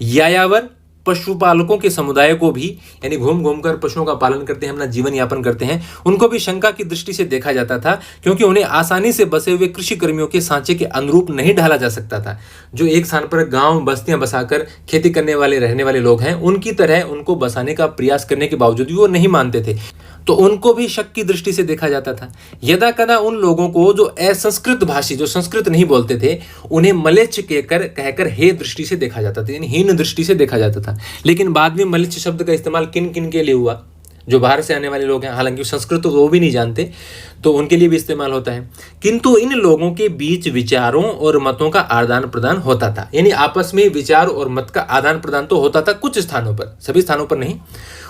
यायावर पशुपालकों के समुदाय को भी, यानी घूम घूम कर पशुओं का पालन करते हैं, अपना जीवन यापन करते हैं, उनको भी शंका की दृष्टि से देखा जाता था क्योंकि उन्हें आसानी से बसे हुए कृषि कर्मियों के सांचे के अनुरूप नहीं ढाला जा सकता था। जो एक स्थान पर गांव बस्तियां बसाकर खेती करने वाले रहने वाले लोग हैं उनकी तरह उनको बसाने का प्रयास करने के बावजूद भी वो नहीं मानते थे, तो उनको भी शक की दृष्टि से देखा जाता था। यदा कदा उन लोगों को जो असंस्कृत भाषी, जो संस्कृत नहीं बोलते थे, उन्हें मलेच्छ कहकर हे दृष्टि से देखा जाता था, यानी हीन दृष्टि से देखा जाता था। लेकिन बाद में मलेच्छ शब्द का इस्तेमाल किन किन के लिए हुआ? जो बाहर से आने वाले लोग हैं, हालांकि संस्कृत तो वो भी नहीं जानते, तो उनके लिए भी इस्तेमाल होता है। किंतु इन लोगों के बीच विचारों और मतों का आदान प्रदान होता था, यानी आपस में विचार और मत का आदान प्रदान तो होता था कुछ स्थानों पर, सभी स्थानों पर नहीं।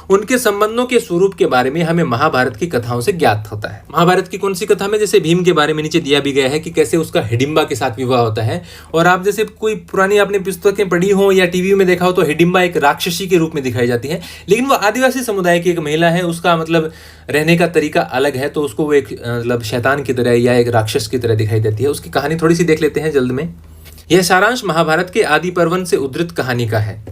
उनके संबंधों के स्वरूप के बारे में हमें महाभारत की कथाओं से ज्ञात होता है। महाभारत की कौन सी कथा में? जैसे भीम के बारे में नीचे दिया भी गया है कि कैसे उसका हिडिंबा के साथ विवाह होता है। और आप जैसे कोई पुरानी आपने पुस्तकें पढ़ी हो या टीवी में देखा हो तो हिडिंबा एक राक्षसी के रूप में दिखाई जाती है, लेकिन वो आदिवासी समुदाय की एक महिला है, उसका मतलब रहने का तरीका अलग है, तो उसको वो एक मतलब शैतान की तरह या एक राक्षस की तरह दिखाई देती है। उसकी कहानी थोड़ी सी देख लेते हैं जल्द में। यह सारांश महाभारत के आदि पर्वन से उद्धृत कहानी का है।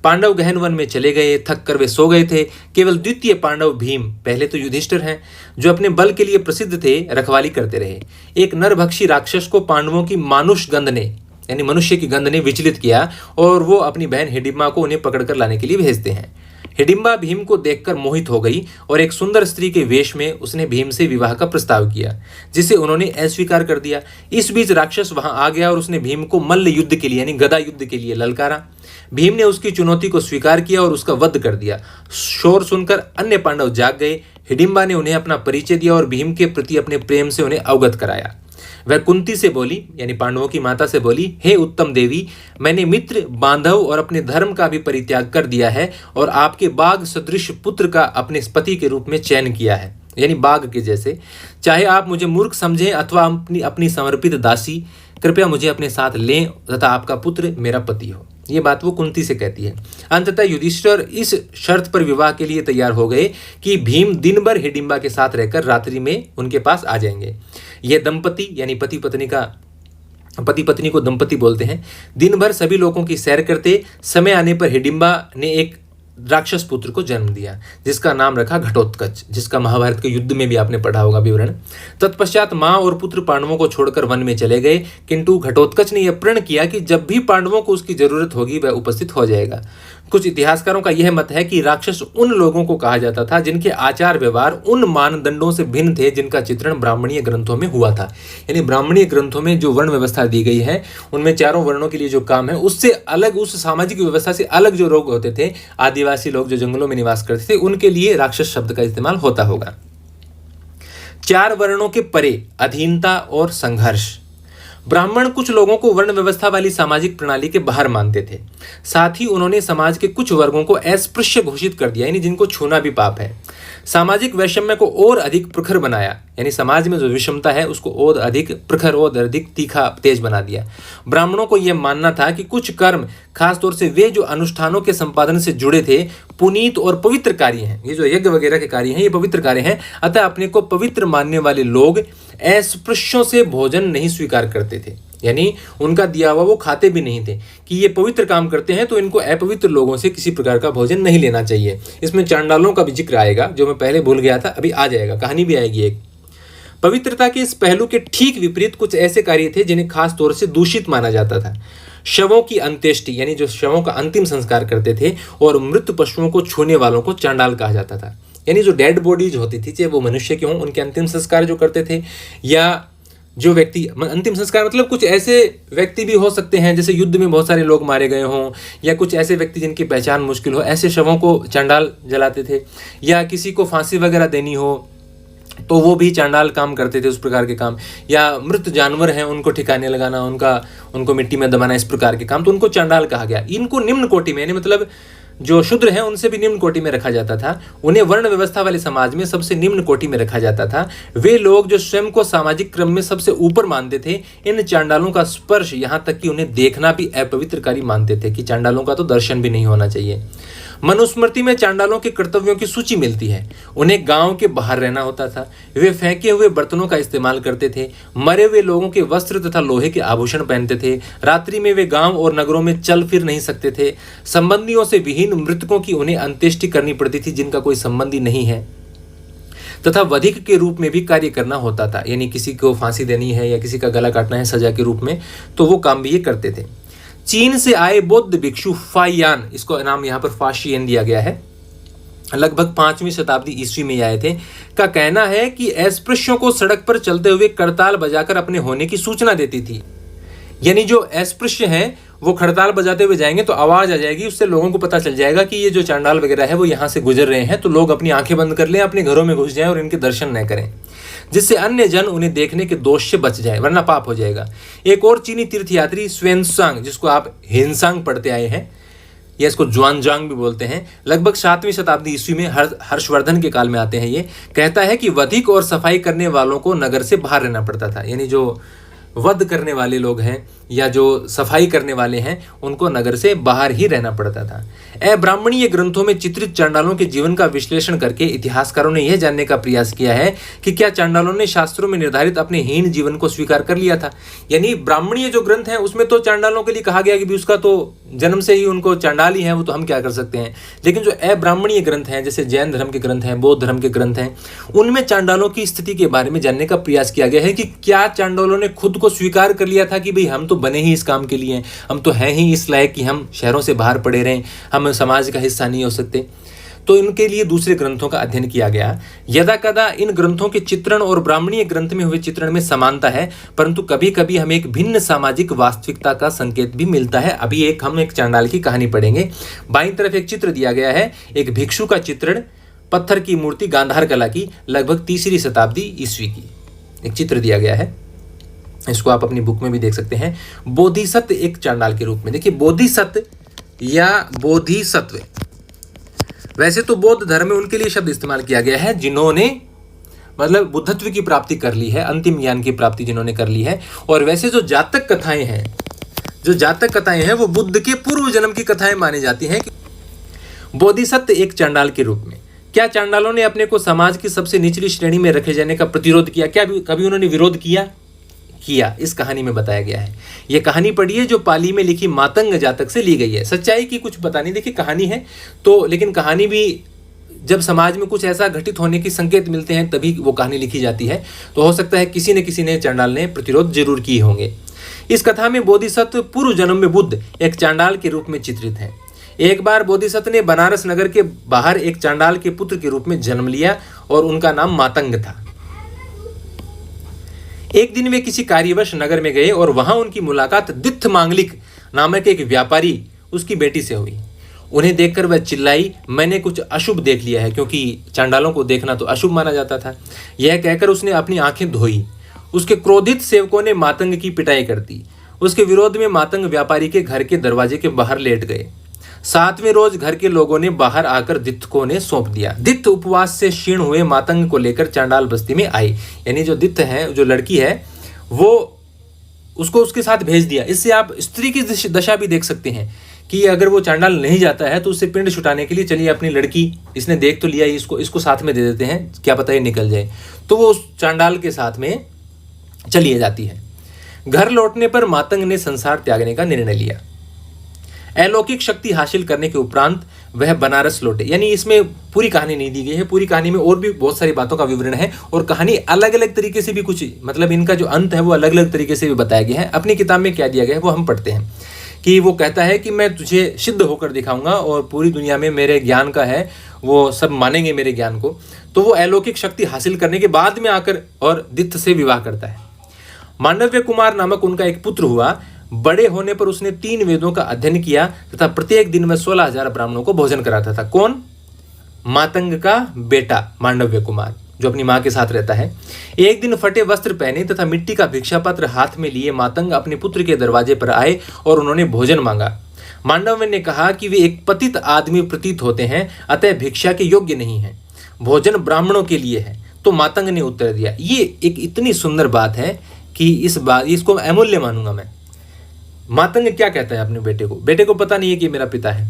पांडव गहन वन में चले गए, थक कर वे सो गए थे। केवल द्वितीय पांडव भीम, पहले तो युधिष्ठिर हैं, जो अपने बल के लिए प्रसिद्ध थे, रखवाली करते रहे। एक नरभक्षी राक्षस को पांडवों की मानुष गंध ने, यानी मनुष्य की गंध ने विचलित किया और वो अपनी बहन हिडिंबा को उन्हें पकड़कर लाने के लिए भेजते हैं। हिडिंबा भीम को देखकर मोहित हो गई और एक सुंदर स्त्री के वेश में उसने भीम से विवाह का प्रस्ताव किया, जिसे उन्होंने अस्वीकार कर दिया। इस बीच राक्षस वहां आ गया और उसने भीम को मल्ल युद्ध के लिए यानी गदा युद्ध के लिए ललकारा। भीम ने उसकी चुनौती को स्वीकार किया और उसका वध कर दिया। शोर सुनकर अन्य पांडव जाग गए। हिडिंबा ने उन्हें अपना परिचय दिया और भीम के प्रति अपने प्रेम से उन्हें अवगत कराया। वह कुंती से बोली, यानी पांडवों की माता से बोली, हे उत्तम देवी, मैंने मित्र, बांधव और अपने धर्म का भी परित्याग कर दिया है और आपके बाघ सदृश पुत्र का अपने पति के रूप में चयन किया है, यानी बाघ के जैसे। चाहे आप मुझे मूर्ख समझें अथवा अपनी समर्पित दासी, कृपया मुझे अपने साथ लें तथा आपका पुत्र मेरा पति हो। ये बात वो कुंती से कहती है। अंततः युधिष्ठिर इस शर्त पर विवाह के लिए तैयार हो गए कि भीम दिन भर हिडिंबा के साथ रहकर रात्रि में उनके पास आ जाएंगे। ये दंपति यानी पति पत्नी को दंपति बोलते हैं, दिन भर सभी लोगों की सैर करते। समय आने पर हिडिंबा ने एक राक्षस पुत्र को जन्म दिया जिसका नाम रखा घटोत्कच, जिसका महाभारत के युद्ध में भी आपने पढ़ा होगा विवरण। तत्पश्चात मां और पुत्र पांडवों को छोड़कर वन में चले गए, किंतु घटोत्कच ने यह प्रण किया कि जब भी पांडवों को उसकी जरूरत होगी वह उपस्थित हो जाएगा। कुछ इतिहासकारों का यह मत है कि राक्षस उन लोगों को कहा जाता था जिनके आचार व्यवहार उन मानदंडों से भिन्न थे जिनका चित्रण ब्राह्मणीय ग्रंथों में हुआ था। यानी ब्राह्मणीय ग्रंथों में जो वर्ण व्यवस्था दी गई है उनमें चारों वर्णों के लिए जो काम है उससे अलग, उस सामाजिक व्यवस्था से अलग जो लोग होते थे, आदिवासी लोग जो जंगलों में निवास करते थे, उनके लिए राक्षस शब्द का इस्तेमाल होता होगा। चार वर्णों के परे अधीनता और संघर्ष। ब्राह्मण कुछ लोगों को वर्ण व्यवस्था वाली सामाजिक प्रणाली के बाहर मानते थे। साथ ही उन्होंने समाज के कुछ वर्गों को अस्पृश्य घोषित कर दिया, यानी जिनको छूना भी पाप है। सामाजिक वैषम्य को और अधिक प्रखर बनाया, यानी समाज में जो विषमता है उसको और अधिक प्रखर और अधिक तीखा तेज बना दिया। ब्राह्मणों को यह मानना था कि कुछ कर्म, खासतौर से वे जो अनुष्ठानों के संपादन से जुड़े थे, पुनीत और पवित्र कार्य हैं। ये जो यज्ञ वगैरह के कार्य हैं ये पवित्र कार्य हैं, अतः अपने को पवित्र मानने वाले लोग अस्पृश्यों से भोजन नहीं स्वीकार करते थे, यानी उनका दिया हुआ वो खाते भी नहीं थे कि ये पवित्र काम करते हैं तो इनको अपवित्र लोगों से किसी प्रकार का भोजन नहीं लेना चाहिए। इसमें चांडालों का भी जिक्र आएगा, जो मैं पहले भूल गया था, अभी आ जाएगा, कहानी भी आएगी एक। पवित्रता के इस पहलू के ठीक विपरीत कुछ ऐसे कार्य थे जिन्हें खास तौर से दूषित माना जाता था। शवों की अंत्येष्टि, यानी जो शवों का अंतिम संस्कार करते थे, और मृत पशुओं को छूने वालों को चांडाल कहा जाता था। यानी जो डेड बॉडीज होती थी, चाहे वो मनुष्य की हों, उनके अंतिम संस्कार जो करते थे, या जो व्यक्ति, अंतिम संस्कार मतलब कुछ ऐसे व्यक्ति भी हो सकते हैं जैसे युद्ध में बहुत सारे लोग मारे गए हों, या कुछ ऐसे व्यक्ति जिनकी पहचान मुश्किल हो, ऐसे शवों को चांडाल जलाते थे। या किसी को फांसी वगैरह देनी हो तो वो भी चांडाल काम करते थे, उस प्रकार के काम। या मृत जानवर हैं उनको ठिकाने लगाना, उनको मिट्टी में दबाना, इस प्रकार के काम, तो उनको चांडाल कहा गया। इनको निम्न कोटि में, यानी मतलब जो शूद्र हैं उनसे भी निम्न कोटि में रखा जाता था। उन्हें वर्ण व्यवस्था वाले समाज में सबसे निम्न कोटि में रखा जाता था। वे लोग जो स्वयं को सामाजिक क्रम में सबसे ऊपर मानते थे, इन चांडालों का स्पर्श, यहाँ तक कि उन्हें देखना भी अपवित्रकारी मानते थे, कि चांडालों का तो दर्शन भी नहीं होना चाहिए। मनुस्मृति में चांडालों के कर्तव्यों की सूची मिलती है। उन्हें गांव के बाहर रहना होता था। वे फेंके हुए बर्तनों का इस्तेमाल करते थे। मरे हुए लोगों के वस्त्र तथा लोहे के आभूषण पहनते थे। रात्रि में वे गांव और नगरों में चल फिर नहीं सकते थे। संबंधियों से विहीन मृतकों की उन्हें अंत्येष्टि करनी पड़ती थी जिनका कोई संबंधी नहीं है, तथा वधिक के रूप में भी कार्य करना होता था। यानी किसी को फांसी देनी है या किसी का गला काटना है सजा के रूप में, तो वो काम भी ये करते थे। चीन से आए बौद्ध भिक्षु फाइयान, इसको नाम यहाँ पर फाशियन दिया गया है, लगभग 5वीं शताब्दी ईस्वी में आए थे, का कहना है कि अस्पृश्यों को सड़क पर चलते हुए करताल बजाकर अपने होने की सूचना देती थी। यानी जो अस्पृश्य हैं वो खड़ताल बजाते हुए जाएंगे तो आवाज आ जाएगी, उससे लोगों को पता चल जाएगा कि ये जो चांडाल वगैरह है वो यहाँ से गुजर रहे हैं, तो लोग अपनी आंखें बंद कर लें, अपने घरों में घुस जाएं और इनके दर्शन न करें, जिससे अन्य जन उन्हें देखने के दोष से बच जाए, वरना पाप हो जाएगा। एक और चीनी तीर्थयात्री स्वेनसांग, जिसको आप हिनसांग पढ़ते आए हैं, या इसको ज्वानजांग भी बोलते हैं, लगभग 7वीं शताब्दी ईस्वी में हर्षवर्धन के काल में आते हैं। ये कहता है कि वधिक और सफाई करने वालों को नगर से बाहर रहना पड़ता था। यानी जो वध करने वाले लोग हैं या जो सफाई करने वाले हैं उनको नगर से बाहर ही रहना पड़ता था। अब्राह्मणीय ग्रंथों में चित्रित चांडालों के जीवन का विश्लेषण करके इतिहासकारों ने यह जानने का प्रयास किया है कि क्या चांडालों ने शास्त्रों में निर्धारित अपने हीन जीवन को स्वीकार कर लिया था। यानी ब्राह्मणीय जो ग्रंथ है उसमें तो चांडालों के लिए कहा गया कि भी उसका तो जन्म से ही उनको चांडाल ही है, वो तो हम क्या कर सकते हैं। लेकिन जो अब्राह्मणीय ग्रंथ हैं, जैसे जैन धर्म के ग्रंथ हैं, बौद्ध धर्म के ग्रंथ हैं, उनमें चांडालों की स्थिति के बारे में जानने का प्रयास किया गया है कि क्या चांडालों ने खुद को स्वीकार कर लिया था कि भाई हम तो बने ही इस काम के लिए, हम तो हैं ही इस लायक कि हम शहरों से बाहर पड़े रहें, हम समाज का हिस्सा नहीं हो सकते। तो इनके लिए दूसरे ग्रंथों का अध्ययन किया गया। यदा कदा इन ग्रंथों के चित्रण और ब्राह्मणीय ग्रंथ में हुए चित्रण में समानता है, परंतु कभी कभी हमें एक भिन्न सामाजिक वास्तविकता का संकेत भी मिलता है। अभी हम एक चांडाल की कहानी पढ़ेंगे। बाईं तरफ एक चित्र दिया गया है, एक भिक्षु का चित्रण, पत्थर की मूर्ति, गांधार कला की, लगभग 3री शताब्दी ईस्वी की एक चित्र दिया गया है। इसको आप अपनी बुक में भी देख सकते हैं। बोधिसत्व एक चांडाल के रूप में। देखिए, बोधिसत्व या बोधिसत्व, वैसे तो बौद्ध धर्म में उनके लिए शब्द इस्तेमाल किया गया है जिन्होंने मतलब बुद्धत्व की प्राप्ति कर ली है, अंतिम ज्ञान की प्राप्ति जिन्होंने कर ली है। और वैसे जो जातक कथाएं हैं वो बुद्ध के पूर्व जन्म की कथाएं मानी जाती हैं। बोधिसत्व एक चांडाल के रूप में। क्या चांडालों ने अपने को समाज की सबसे निचली श्रेणी में रखे जाने का प्रतिरोध किया? क्या कभी उन्होंने विरोध किया? इस कहानी में बताया गया है। यह कहानी पढ़िए जो पाली में लिखी मातंग जातक से ली गई है। सच्चाई की कुछ पता नहीं, देखिए कहानी है तो, लेकिन कहानी भी जब समाज में कुछ ऐसा घटित होने के संकेत मिलते हैं तभी वो कहानी लिखी जाती है। तो हो सकता है किसी ने चांडाल ने प्रतिरोध जरूर किए होंगे। इस कथा में बोधिसत्व पूर्व जन्म में बुद्ध एक चांडाल के रूप में चित्रित है। एक बार बोधिसत्व ने बनारस नगर के बाहर एक चांडाल के पुत्र के रूप में जन्म लिया और उनका नाम मातंग था। एक दिन वे किसी कार्यवश नगर में गए और वहां उनकी मुलाकात दित्थ मांगलिक नामक एक व्यापारी उसकी बेटी से हुई। उन्हें देखकर वह चिल्लाई, मैंने कुछ अशुभ देख लिया है, क्योंकि चांडालों को देखना तो अशुभ माना जाता था। यह कहकर उसने अपनी आंखें धोई। उसके क्रोधित सेवकों ने मातंग की पिटाई कर दी। उसके विरोध में मातंग व्यापारी के घर के दरवाजे के बाहर लेट गए। 7वें रोज घर के लोगों ने बाहर आकर दित्थ को ने सौंप दिया। दित्थ उपवास से क्षीण हुए मातंग को लेकर चांडाल बस्ती में आई। यानी जो दित्थ है, जो लड़की है, वो उसको उसके साथ भेज दिया। इससे आप स्त्री की दशा भी देख सकते हैं कि अगर वो चांडाल नहीं जाता है तो उससे पिंड छुटाने के लिए, चलिए अपनी लड़की इसने देख तो लिया, इसको साथ में दे देते हैं, क्या पता ये निकल जाए। तो वो उस चांडाल के साथ में चली जाती है। घर लौटने पर मातंग ने संसार त्यागने का निर्णय लिया। अलौकिक शक्ति हासिल करने के उपरांत वह बनारस लौटे। यानी इसमें पूरी कहानी नहीं दी गई है, पूरी कहानी में और भी बहुत सारी बातों का विवरण है और कहानी अलग अलग तरीके से भी कुछ, मतलब इनका जो अंत है वो अलग अलग तरीके से भी बताया गया है। अपनी किताब में क्या दिया गया है वो हम पढ़ते हैं कि वो कहता है कि मैं तुझे सिद्ध होकर दिखाऊंगा और पूरी दुनिया में मेरे ज्ञान का है, वो सब मानेंगे मेरे ज्ञान को। तो वो अलौकिक शक्ति हासिल करने के बाद में आकर और दित्थ से विवाह करता है। मांडव्य कुमार नामक उनका एक पुत्र हुआ। बड़े होने पर उसने 3 वेदों का अध्ययन किया तथा प्रत्येक दिन में 16,000 ब्राह्मणों को भोजन कराता था। कौन? मातंग का बेटा मांडव्य कुमार, जो अपनी मां के साथ रहता है। एक दिन फटे वस्त्र पहने तथा मिट्टी का भिक्षा पत्र हाथ में लिए मातंग अपने पुत्र के दरवाजे पर आए और उन्होंने भोजन मांगा। मांडव्य ने कहा कि वे एक पतित आदमी प्रतीत होते हैं, अतः भिक्षा के योग्य नहीं है, भोजन ब्राह्मणों के लिए है। तो मातंग ने उत्तर दिया। ये एक इतनी सुंदर बात है कि इसको अमूल्य मानूंगा मैं। मातंग क्या कहता है अपने बेटे को पता नहीं है कि मेरा पिता है।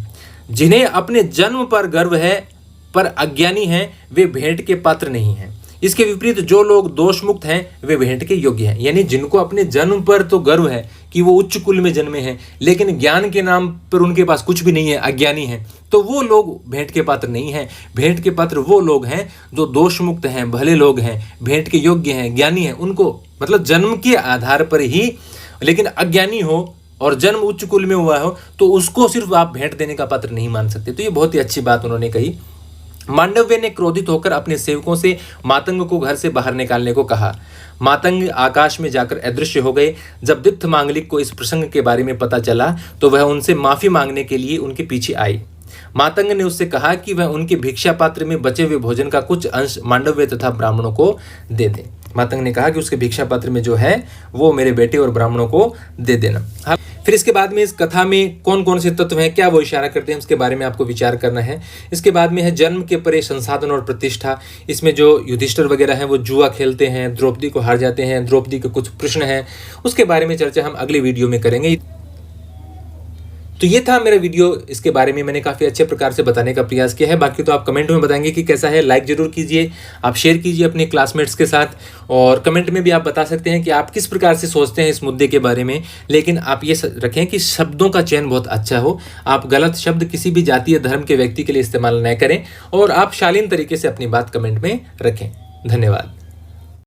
जिन्हें अपने जन्म पर गर्व है पर अज्ञानी हैं, वे भेंट के पात्र नहीं हैं। इसके विपरीत जो लोग दोष मुक्त हैं वे भेंट के योग्य हैं। यानी जिनको अपने जन्म पर तो गर्व है कि वो उच्च कुल में जन्मे हैं, लेकिन ज्ञान के नाम पर उनके पास कुछ भी नहीं है, अज्ञानी हैं, तो वो लोग भेंट के पात्र नहीं हैं। भेंट के पात्र वो लोग हैं जो दोष मुक्त हैं, भले लोग हैं, भेंट के योग्य हैं, ज्ञानी हैं। उनको मतलब जन्म के आधार पर ही, लेकिन अज्ञानी हो और जन्म उच्च कुल में हुआ हो तो उसको सिर्फ आप भेंट देने का पात्र नहीं मान सकते। तो ये बहुत ही अच्छी बात उन्होंने कही। मांडव्य ने क्रोधित होकर अपने सेवकों से मातंग को घर से बाहर निकालने को कहा। मातंग आकाश में जाकर अदृश्य हो गए। जब दित्थ मांगलिक को इस प्रसंग के बारे में पता चला तो वह उनसे माफी मांगने के लिए उनके पीछे आई। मातंग ने उससे कहा कि वह उनके भिक्षा पात्र में बचे हुए भोजन का कुछ अंश मांडव्य तथा ब्राह्मणों को दे दे। मातंग ने कहा कि उसके भिक्षा पात्र में जो है वो मेरे बेटे और ब्राह्मणों को दे देना। फिर इसके बाद में इस कथा में कौन कौन से तत्व हैं, क्या वो इशारा करते हैं, उसके बारे में आपको विचार करना है। इसके बाद में है जन्म के परे संसाधन और प्रतिष्ठा। इसमें जो युधिष्ठिर वगैरह हैं वो जुआ खेलते हैं, द्रौपदी को हार जाते हैं, द्रौपदी के कुछ प्रश्न हैं, उसके बारे में चर्चा हम अगले वीडियो में करेंगे। तो ये था मेरा वीडियो, इसके बारे में मैंने काफ़ी अच्छे प्रकार से बताने का प्रयास किया है। बाकी तो आप कमेंट में बताएंगे कि कैसा है। लाइक जरूर कीजिए, आप शेयर कीजिए अपने क्लासमेट्स के साथ, और कमेंट में भी आप बता सकते हैं कि आप किस प्रकार से सोचते हैं इस मुद्दे के बारे में। लेकिन आप ये रखें कि शब्दों का चयन बहुत अच्छा हो, आप गलत शब्द किसी भी जाति या धर्म के व्यक्ति के लिए इस्तेमाल न करें, और आप शालीन तरीके से अपनी बात कमेंट में रखें। धन्यवाद।